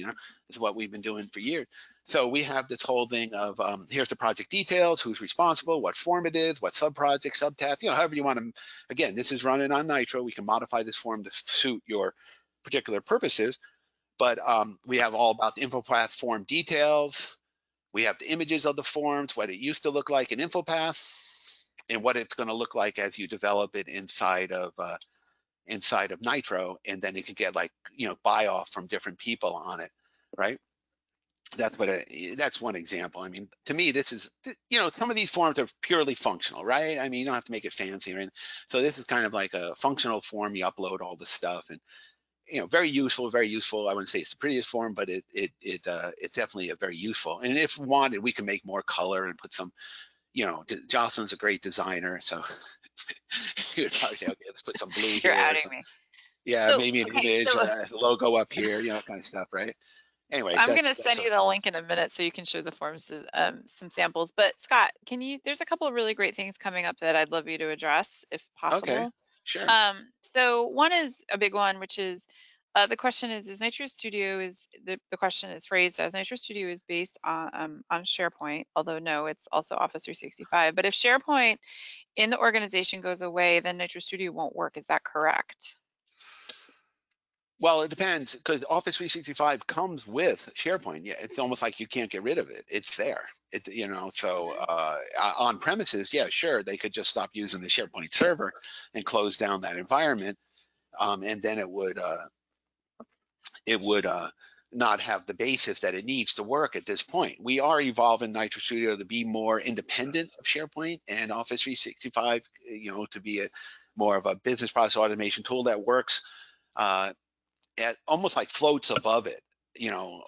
is what we've been doing for years. So we have this whole thing of here's the project details, who's responsible, what form it is, what subproject, subtask, however you want to. Again, this is running on Nitro. We can modify this form to suit your particular purposes. But we have all about the InfoPath form details. We have the images of the forms, what it used to look like in InfoPath, and what it's going to look like as you develop it inside of Nitro, and then you can get like buy off from different people on it, right? That's one example. I mean, to me, this is some of these forms are purely functional, right? I mean, you don't have to make it fancy or anything. So this is kind of like a functional form. You upload all this stuff, and very useful, very useful. I wouldn't say it's the prettiest form, but it's definitely a very useful. And if wanted, we can make more color and put some. Jocelyn's a great designer, so you would probably say, okay, let's put some blue You're here or outing something. me. Yeah, So, maybe an okay, image so or a logo up here, kind of stuff, right? Anyways, I'm going to that's send you the link in a minute so you can show the forms, some samples. But Scott, there's a couple of really great things coming up that I'd love you to address if okay. possible. Sure. So one is a big one, which is the question is Nitro Studio the question is phrased as Nitro Studio is based on SharePoint, although no, it's also Office 365. But if SharePoint in the organization goes away, then Nitro Studio won't work. Is that correct? Well, it depends because Office 365 comes with SharePoint. Yeah, it's almost like you can't get rid of it. It's there. So Mhm. on premises, yeah, sure, they could just stop using the SharePoint server and close down that environment, and then it would not have the basis that it needs to work at this point. We are evolving Nitro Studio to be more independent of SharePoint and Office 365, to be more of a business process automation tool that works uh, at almost like floats above it.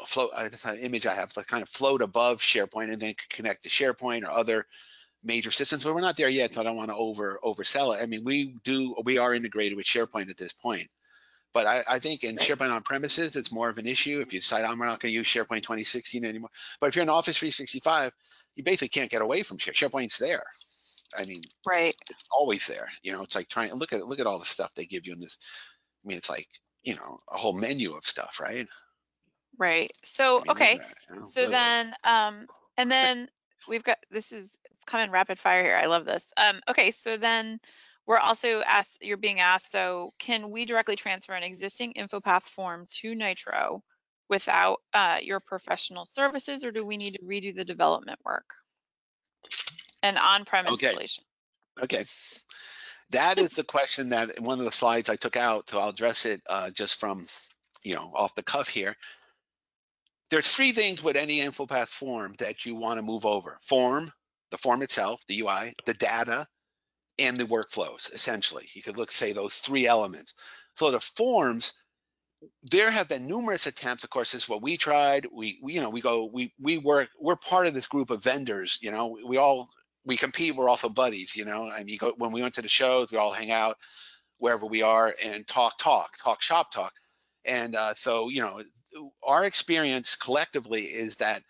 Float. That's an image I have, like kind of float above SharePoint and then connect to SharePoint or other major systems. But we're not there yet, so I don't want to oversell it. I mean, we are integrated with SharePoint at this point. But I think in Right. SharePoint on premises, it's more of an issue if you decide I'm not going to use SharePoint 2016 anymore. But if you're in Office 365, you basically can't get away from SharePoint's there. I mean, Right. it's always there. It's like trying look at all the stuff they give you in this. I mean, it's like a whole menu of stuff, right? Right. I So, mean, look at okay. that. So then, and then we've got, it's coming rapid fire here. I love this. Okay. So then we're also you're being asked, so can we directly transfer an existing InfoPath form to Nitro without your professional services, or do we need to redo the development work and on-prem Okay, installation? okay. That is the question that one of the slides I took out, so I'll address it just from off the cuff here. There's three things with any InfoPath form that you want to move over: the form itself, the UI, the data, and the workflows. Essentially, you could say those three elements. So the forms, there have been numerous attempts. Of course, this is what we tried. We're part of this group of vendors. We compete. We're also buddies. And when we went to the shows, we all hang out wherever we are and talk shop talk. And our experience collectively is that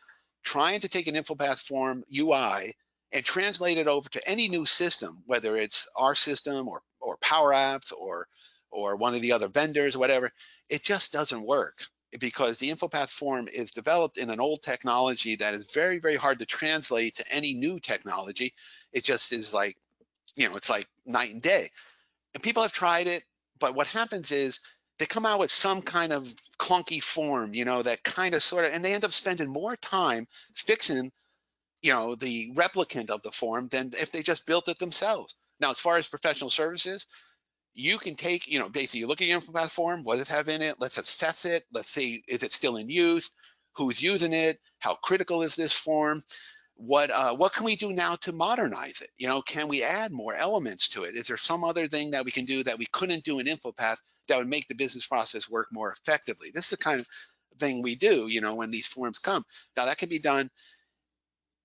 trying to take an InfoPath form UI and translate it over to any new system, whether it's our system or Power Apps or one of the other vendors, whatever, it just doesn't work because the InfoPath form is developed in an old technology that is very, very hard to translate to any new technology. It just is like, it's like night and day. And people have tried it, but what happens is they come out with some kind of clunky form, that kind of sort of, and they end up spending more time fixing, the replicant of the form than if they just built it themselves. Now, as far as professional services, you can take, basically you look at your InfoPath form, what does it have in it? Let's assess it. Let's see, is it still in use? Who's using it? How critical is this form? What can we do now to modernize it? Can we add more elements to it? Is there some other thing that we can do that we couldn't do in InfoPath that would make the business process work more effectively? This is the kind of thing we do, when these forms come. Now that can be done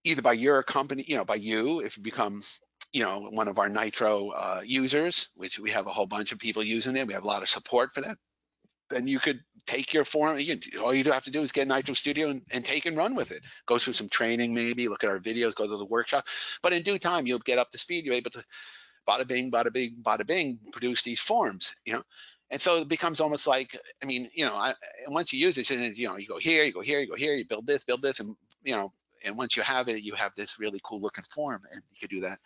either by your company, by you, if you become, one of our Nitro users, which we have a whole bunch of people using it. We have a lot of support for that. Then you could take your form. All you have to do is get Nitro Studio and take and run with it. Go through some training, maybe look at our videos, go to the workshop. But in due time, you'll get up to speed. You're able to bada bing, bada bing, bada bing, produce these forms. And so it becomes almost like, I mean, once you use it, you go here, you go here, you go here, you build this, and and once you have it, you have this really cool looking form, and you can do that.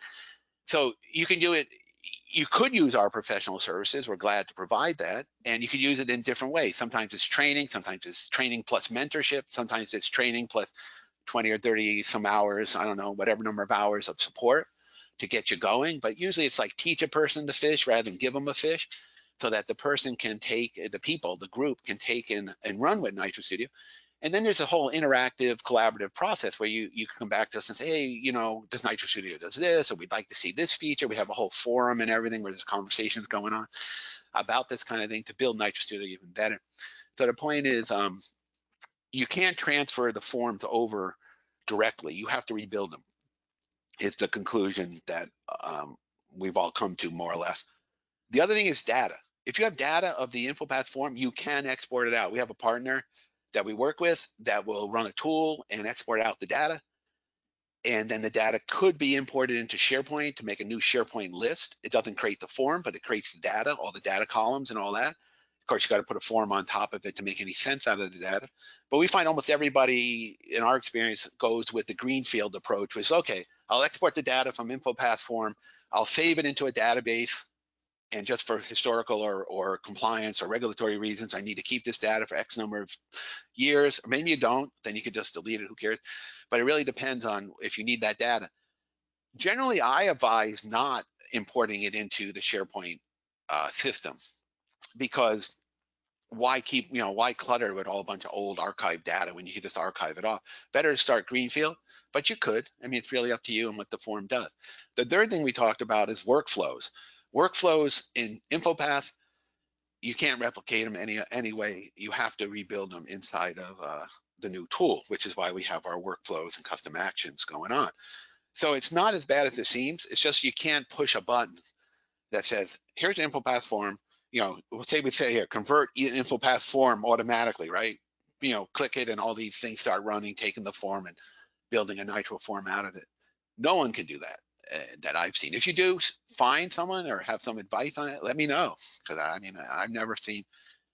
So you can do it. You could use our professional services. We're glad to provide that. And you could use it in different ways. Sometimes it's training plus mentorship. Sometimes it's training plus 20 or 30 some hours, I don't know, whatever number of hours of support to get you going. But usually it's like teach a person to fish rather than give them a fish, so that the person can take, the group can take and run with Nitro Studio. And then there's a whole interactive, collaborative process where you can come back to us and say, hey, does Nitro Studio does this, or we'd like to see this feature. We have a whole forum and everything where there's conversations going on about this kind of thing to build Nitro Studio even better. So the point is, you can't transfer the forms over directly. You have to rebuild them. It's the conclusion that we've all come to, more or less. The other thing is data. If you have data of the InfoPath form, you can export it out. We have a partner that we work with that will run a tool and export out the data. And then the data could be imported into SharePoint to make a new SharePoint list. It doesn't create the form, but it creates the data, all the data columns and all that. Of course, you got to put a form on top of it to make any sense out of the data. But we find almost everybody, in our experience, goes with the greenfield approach, which is, okay, I'll export the data from InfoPath form, I'll save it into a database, and just for historical or compliance or regulatory reasons, I need to keep this data for X number of years, or maybe you don't, then you could just delete it, who cares? But it really depends on if you need that data. Generally, I advise not importing it into the SharePoint system, because why why clutter with all a bunch of old archive data when you can just archive it off? Better to start greenfield, but you could. I mean, it's really up to you and what the form does. The third thing we talked about is workflows. Workflows in InfoPath, you can't replicate them any way. You have to rebuild them inside of the new tool, which is why we have our workflows and custom actions going on. So it's not as bad as it seems. It's just you can't push a button that says, here's an InfoPath form. We say here, convert InfoPath form automatically, right? Click it and all these things start running, taking the form and building a Nitro form out of it. No one can do that I've seen. If you do find someone or have some advice on it, let me know. Because I've never seen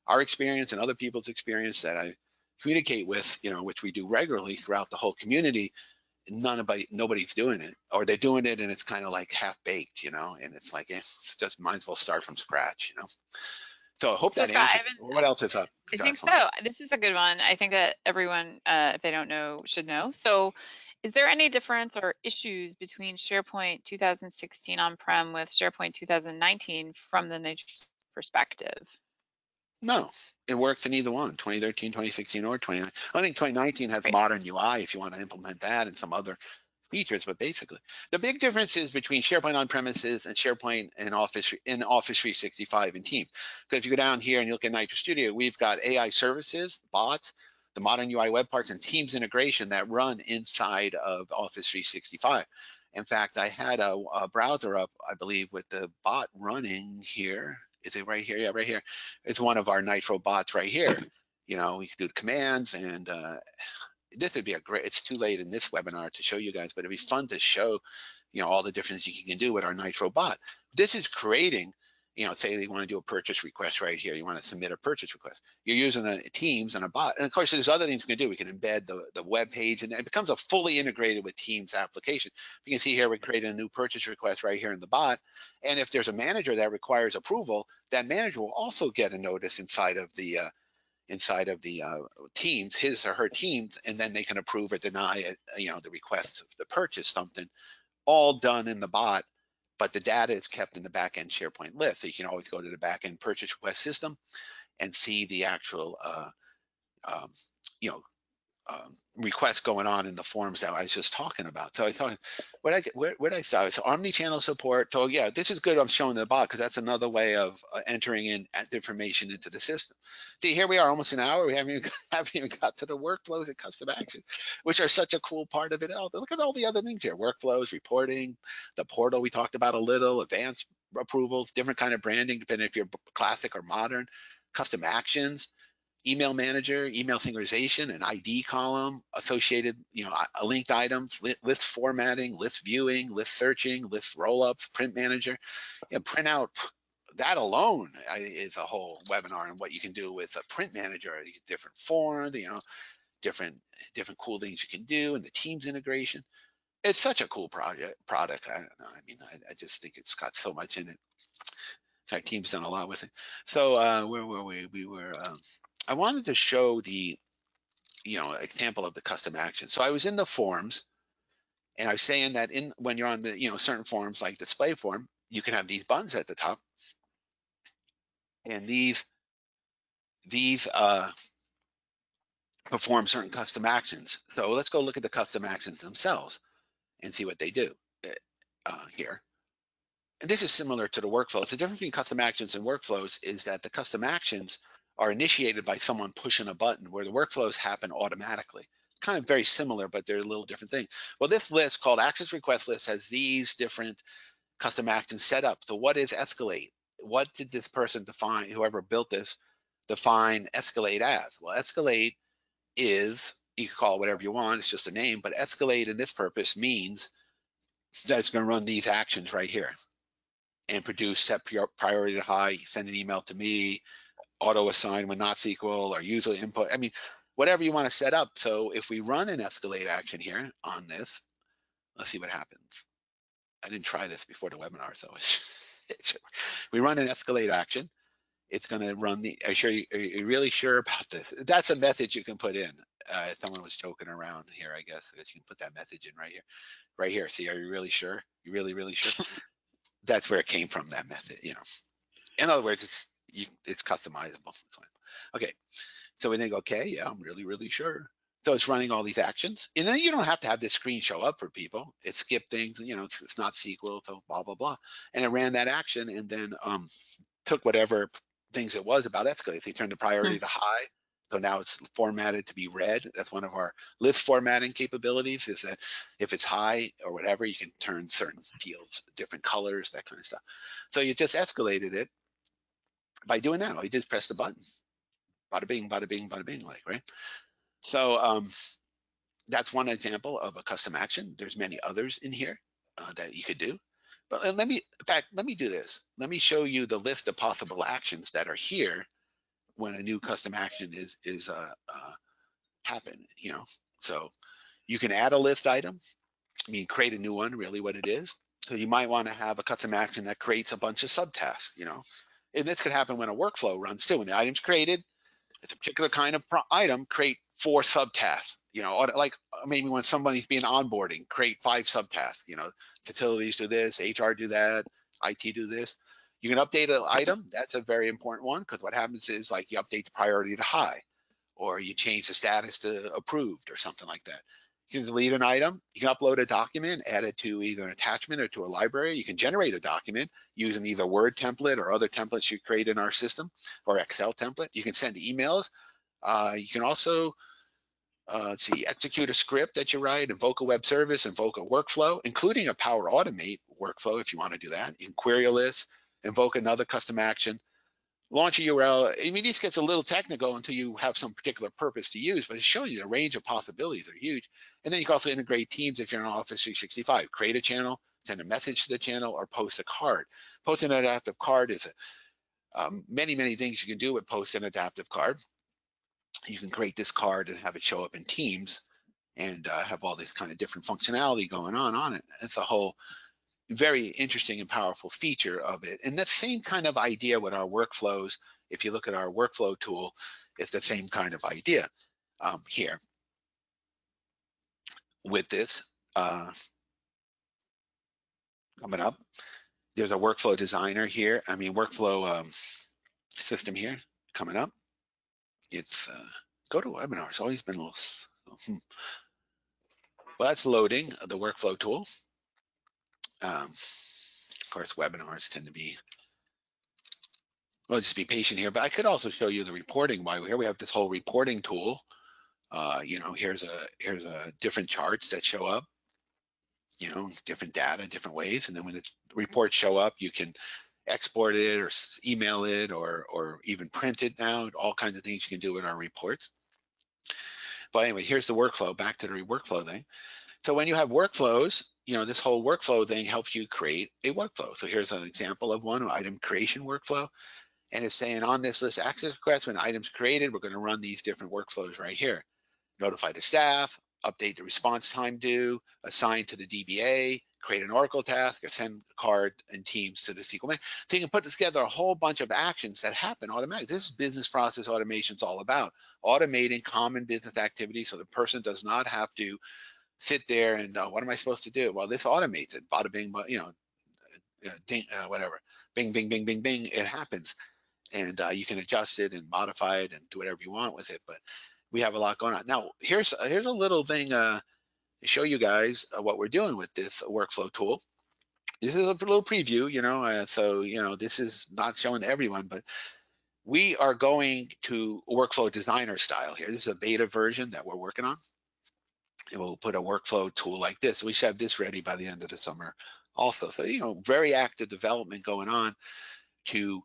our experience and other people's experience that I communicate with, which we do regularly throughout the whole community. Nobody's doing it, or they're doing it and it's kind of like half baked, and it's like, it's just might as well start from scratch. So I hope So that Scott, answers. What else is up? I think so. This is a good one. I think that everyone, if they don't know, should know. So is there any difference or issues between SharePoint 2016 on-prem with SharePoint 2019 from the NITRO perspective? No, it works in either one, 2013, 2016, or 2019. I think 2019 has Right. modern UI if you want to implement that and some other features, but basically the big difference is between SharePoint on premises and SharePoint and Office 365 and Teams. Because if you go down here and you look at Nitro Studio, we've got AI services, bots, the modern UI web parts, and Teams integration that run inside of Office 365. In fact, I had a browser up, I believe, with the bot running here. Is it right here? Yeah, right here. It's one of our Nitro bots right here. We can do commands, and this would be it's too late in this webinar to show you guys, but it'd be fun to show, all the different things you can do with our Nitro bot. This is creating, say you want to do a purchase request right here. You want to submit a purchase request. You're using a Teams and a bot. And of course, there's other things we can do. We can embed the web page, and it becomes a fully integrated with Teams application. You can see here, we created a new purchase request right here in the bot. And if there's a manager that requires approval, that manager will also get a notice inside of the Teams, his or her Teams, and then they can approve or deny it, the request to purchase something, all done in the bot, but the data is kept in the backend SharePoint list. So you can always go to the backend purchase request system and see the actual, requests going on in the forms that I was just talking about. So I thought, where did I start? So omni-channel support. So yeah, this is good. I'm showing the bot because that's another way of entering in information into the system. See, here we are, almost an hour. We haven't even got to the workflows and custom action, which are such a cool part of it all. Look at all the other things here: workflows, reporting, the portal we talked about a little, advanced approvals, different kind of branding depending if you're classic or modern, custom actions, email manager, email synchronization, an ID column, associated, linked items, list formatting, list viewing, list searching, list roll-ups, print manager, print out. That alone is a whole webinar on what you can do with a print manager, different forms, different cool things you can do, and the Teams integration. It's such a cool product. I don't know. I just think it's got so much in it. In fact, Teams done a lot with it. So where were we? I wanted to show the, example of the custom action. So I was in the forms, and I was saying that when you're on the, certain forms like display form, you can have these buttons at the top, and these perform certain custom actions. So let's go look at the custom actions themselves and see what they do here. And this is similar to the workflows. The difference between custom actions and workflows is that the custom actions are initiated by someone pushing a button, where the workflows happen automatically. Kind of very similar, but they're a little different things. Well, this list called Access Request List has these different custom actions set up. So what is escalate? What did this person define, whoever built this, define escalate as? Well, escalate is, you can call it whatever you want, it's just a name, but escalate in this purpose means that it's going to run these actions right here and produce set priority to high, send an email to me, auto assign when not SQL, or user input. Whatever you want to set up. So if we run an escalate action here on this, let's see what happens. I didn't try this before the webinar, so We run an escalate action. It's going to run the, are you really sure about this? That's a message you can put in. Someone was joking around here, I guess, because you can put that message in right here. Right here. See, are you really sure? You really sure? That's where it came from, that method, In other words, it's customizable. Okay, so we think, okay, yeah, I'm really sure. So it's running all these actions, and then you don't have to have this screen show up for people. It skipped things, it's not SQL, so blah blah blah, and it ran that action, and then took whatever things it was about escalate. They turned the priority to high, so now it's formatted to be red. That's one of our list formatting capabilities, is that if it's high or whatever, you can turn certain fields different colors, that kind of stuff. So you just escalated it by doing that. All you did is press the button. Bada bing, bada bing, bada bing, like, right? So that's one example of a custom action. There's many others in here that you could do. But in fact, let me do this. Let me show you the list of possible actions that are here when a new custom action is happen. So you can add a list item. I mean, create a new one. Really, what it is. So you might want to have a custom action that creates a bunch of subtasks. And this could happen when a workflow runs too. When the item's created, it's a particular kind of item, create 4 subtasks. Like maybe when somebody's being onboarding, create 5 subtasks. Facilities do this, HR do that, IT do this. You can update an item. That's a very important one, because what happens is, like, you update the priority to high, or you change the status to approved or something like that. You can delete an item. You can upload a document, add it to either an attachment or to a library. You can generate a document using either Word template or other templates you create in our system, or Excel template. You can send emails. You can also execute a script that you write, invoke a web service, invoke a workflow, including a Power Automate workflow if you want to do that. You can query a list, invoke another custom action, launch a URL. I mean, this gets a little technical until you have some particular purpose to use, but it's showing you the range of possibilities are huge. And then you can also integrate Teams if you're in Office 365. Create a channel, send a message to the channel, or post a card. Post an adaptive card is many things you can do with post an adaptive card. You can create this card and have it show up in Teams and have all this kind of different functionality going on it. It's a whole very interesting and powerful feature of it. And that same kind of idea with our workflows, if you look at our workflow tool, it's the same kind of idea here with this coming up. There's a workflow designer here. I mean, workflow system here coming up. It's go to webinars. It's always been a little. Well, that's loading the workflow tool. Of course, webinars tend to be, well, just be patient here, but I could also show you the reporting. While here we have this whole reporting tool. Here's a different charts that show up, different data, different ways. And then when the reports show up, you can export it or email it or even print it now. All kinds of things you can do with our reports. But anyway, here's the workflow, back to the workflow thing. So when you have workflows, this whole workflow thing helps you create a workflow. So here's an example of one, item creation workflow. And it's saying on this list access request, when items created, we're going to run these different workflows right here. Notify the staff, update the response time due, assign to the DBA, create an Oracle task, or send a card and Teams to the SQL man. So you can put together a whole bunch of actions that happen automatically. This is business process automation. It's all about automating common business activities so the person does not have to sit there and what am I supposed to do? Well, this automates it. Bada bing, but ding, whatever. Bing, bing, bing, bing, bing. It happens, and you can adjust it and modify it and do whatever you want with it. But we have a lot going on. Now, here's a little thing to show you guys what we're doing with this workflow tool. This is a little preview, so this is not showing to everyone, but we are going to workflow designer style here. This is a beta version that we're working on. And we'll put a workflow tool like this. We should have this ready by the end of the summer also. So, very active development going on to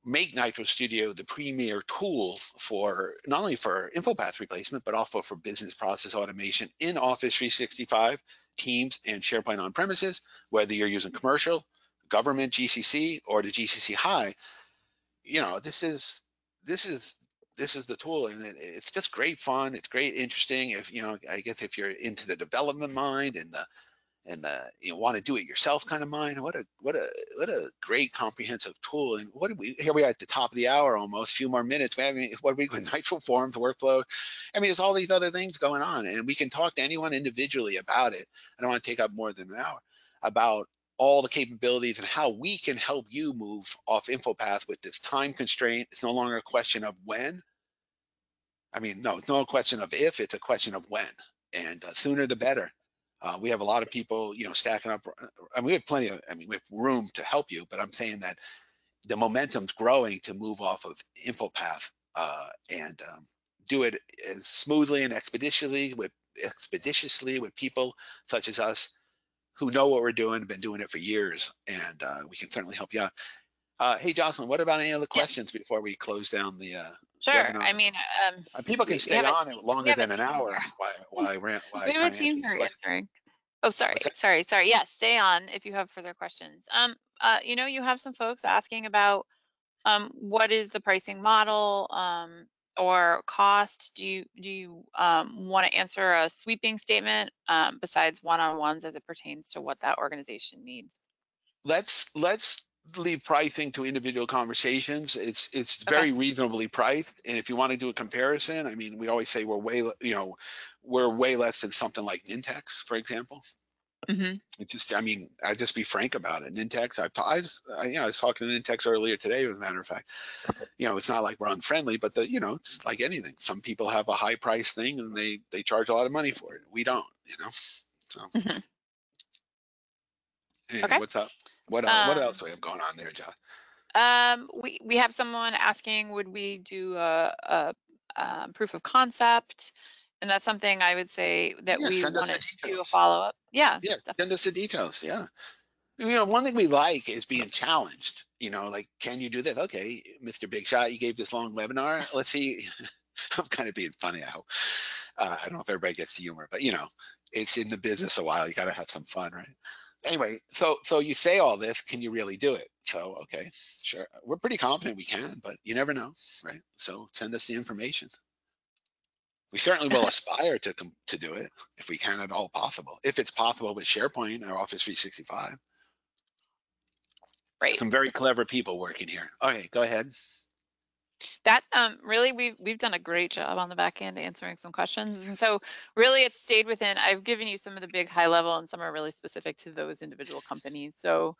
make Nitro Studio the premier tool for not only for InfoPath replacement, but also for business process automation in Office 365, Teams, and SharePoint on premises, whether you're using commercial, government GCC, or the GCC High. This is the tool, and it's just great fun. It's great, interesting. If I guess if you're into the development mind and you want to do it yourself kind of mind. What a great comprehensive tool. And here we are at the top of the hour, almost a few more minutes. What are we with NITRO Forms workflow? I mean, there's all these other things going on, and we can talk to anyone individually about it. I don't want to take up more than an hour about all the capabilities and how we can help you move off InfoPath with this time constraint. It's no longer a question of when. I mean, no, it's not a question of if, it's a question of when, and sooner the better. We have a lot of people, stacking up. I mean, we have we have room to help you, but I'm saying that the momentum's growing to move off of InfoPath and do it as smoothly and expeditiously with people such as us who know what we're doing, been doing it for years, and we can certainly help you out. Hey, Jocelyn, what about any other questions Yes, before we close down the sure. webinar? I mean, People can we stay have a on team, it we longer have a than an team hour here. while We I have a kind of answer team these here questions. answering. Oh, sorry, What's that? sorry. Yes, stay on if you have further questions. You have some folks asking about what is the pricing model or cost? Do you want to answer a sweeping statement besides one-on-ones as it pertains to what that organization needs? Let's leave pricing to individual conversations. It's Okay. very reasonably priced, and if you want to do a comparison, I mean, we always say we're way less than something like Nintex, for example. Mm-hmm. It's just, I mean, I just be frank about it. Nintex, I was talking to Nintex earlier today, as a matter of fact. It's not like we're unfriendly, but it's like anything. Some people have a high price thing and they charge a lot of money for it. We don't. So Mm-hmm. anyway, Okay. what's up? What else Um, do we have going on there, Josh? we have someone asking, would we do a proof of concept? And that's something I would say that Yeah, we send us want the to do a details. follow-up. Yeah, Yeah, send definitely. us the details. Yeah. One thing we like is being challenged. Like, can you do this? Okay, Mr. Big Shot, you gave this long webinar. Let's see. I'm kind of being funny, I hope. I don't know if everybody gets the humor, but it's in the business a while. You got to have some fun, right? Anyway, so you say all this, can you really do it? So, okay, sure. We're pretty confident we can, but you never know, right? So send us the information. We certainly will aspire to do it if we can at all possible. If it's possible with SharePoint or Office 365. Right. Some very clever people working here. Okay, go ahead. That really we've done a great job on the back end answering some questions. And so really it's stayed within, I've given you some of the big high level and some are really specific to those individual companies. So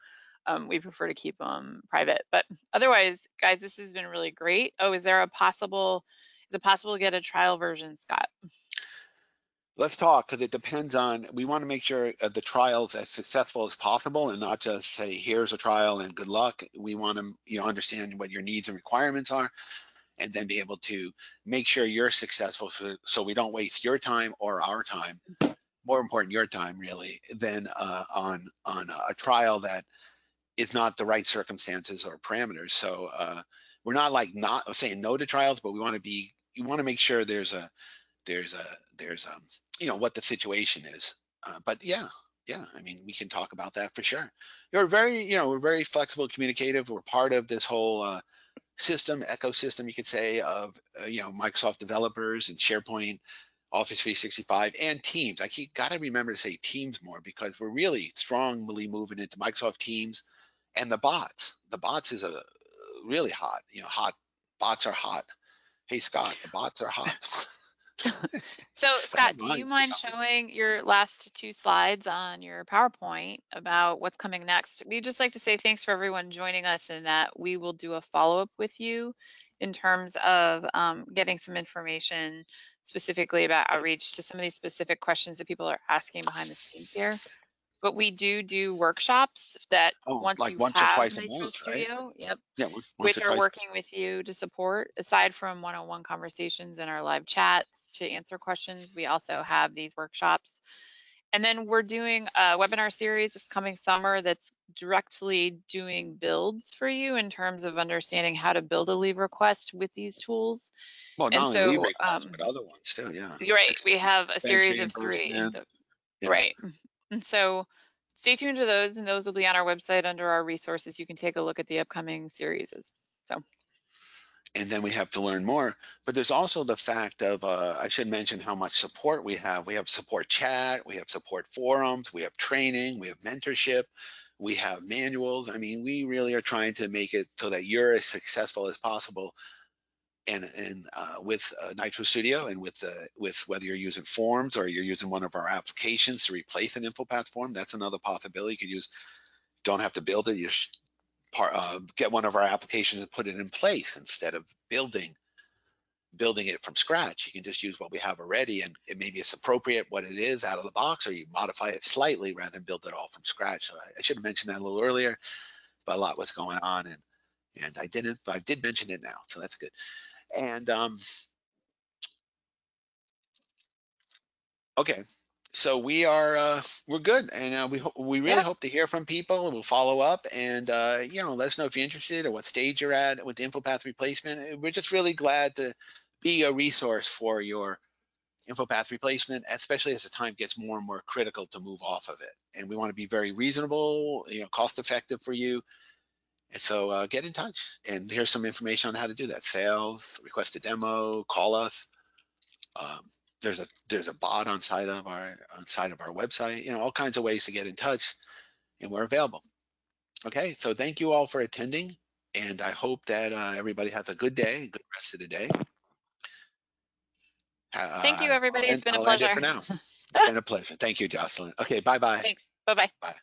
we prefer to keep them private. But otherwise, guys, this has been really great. Oh, is it possible to get a trial version, Scott? Let's talk, because it depends on, we want to make sure the trial's as successful as possible and not just say, here's a trial and good luck. We want to understand what your needs and requirements are, and then be able to make sure you're successful so we don't waste your time or our time. More important, your time really, than on a trial that is not the right circumstances or parameters. So we're not like not saying no to trials, but we want to make sure there's what the situation is. But yeah, I mean, we can talk about that for sure. We're very flexible, communicative. We're part of this whole ecosystem, you could say, of Microsoft developers and SharePoint, Office 365, and Teams. Gotta remember to say Teams more, because we're really strongly moving into Microsoft Teams and the bots. The bots is a really hot. Bots are hot. Hey Scott, the bots are hot. So But I have Scott, do you lines or mind something. showing your last two slides on your PowerPoint about what's coming next? We'd just like to say thanks for everyone joining us, and that we will do a follow-up with you in terms of getting some information specifically about outreach to some of these specific questions that people are asking behind the scenes here. But we do workshops that Oh, once like you once or have twice a Nitro month, right? Studio, yep, Yeah, once or which are twice. working with you to support, aside from one-on-one conversations and our live chats to answer questions, we also have these workshops. And then we're doing a webinar series this coming summer that's directly doing builds for you in terms of understanding how to build a leave request with these tools. Well, And not only leave so requests, but other ones too. Yeah, you're right, we have a expense series of three. reimbursement. Yeah. Right. And so stay tuned to those, and those will be on our website under our resources. You can take a look at the upcoming series. So and then we have to learn more. But there's also the fact of, I should mention how much support we have. We have support chat, we have support forums, we have training, we have mentorship, we have manuals. I mean, we really are trying to make it so that you're as successful as possible. And with Nitro Studio, and with whether you're using forms or you're using one of our applications to replace an InfoPath form, that's another possibility. You could use, don't have to build it. You get one of our applications and put it in place instead of building it from scratch. You can just use what we have already, and it maybe it's appropriate what it is out of the box, or you modify it slightly rather than build it all from scratch. So I should have mentioned that a little earlier, but a lot was going on, and I didn't, but I did mention it now, so that's good. And okay, so we're good, and we really Yeah. hope to hear from people. We'll follow up, and let us know if you're interested or what stage you're at with the InfoPath replacement. We're just really glad to be a resource for your InfoPath replacement, especially as the time gets more and more critical to move off of it. And we want to be very reasonable, cost effective for you. And so get in touch, and here's some information on how to do that. Sales, request a demo, call us. Um, there's a bot on side of our website. All kinds of ways to get in touch, and we're available. Okay, so thank you all for attending, and I hope that everybody has a good day, good rest of the day. Thank you, everybody. It's been a I'll end it pleasure. for now. It's been a pleasure. Thank you, Jocelyn. Okay, bye-bye. Thanks. Bye-bye. Bye.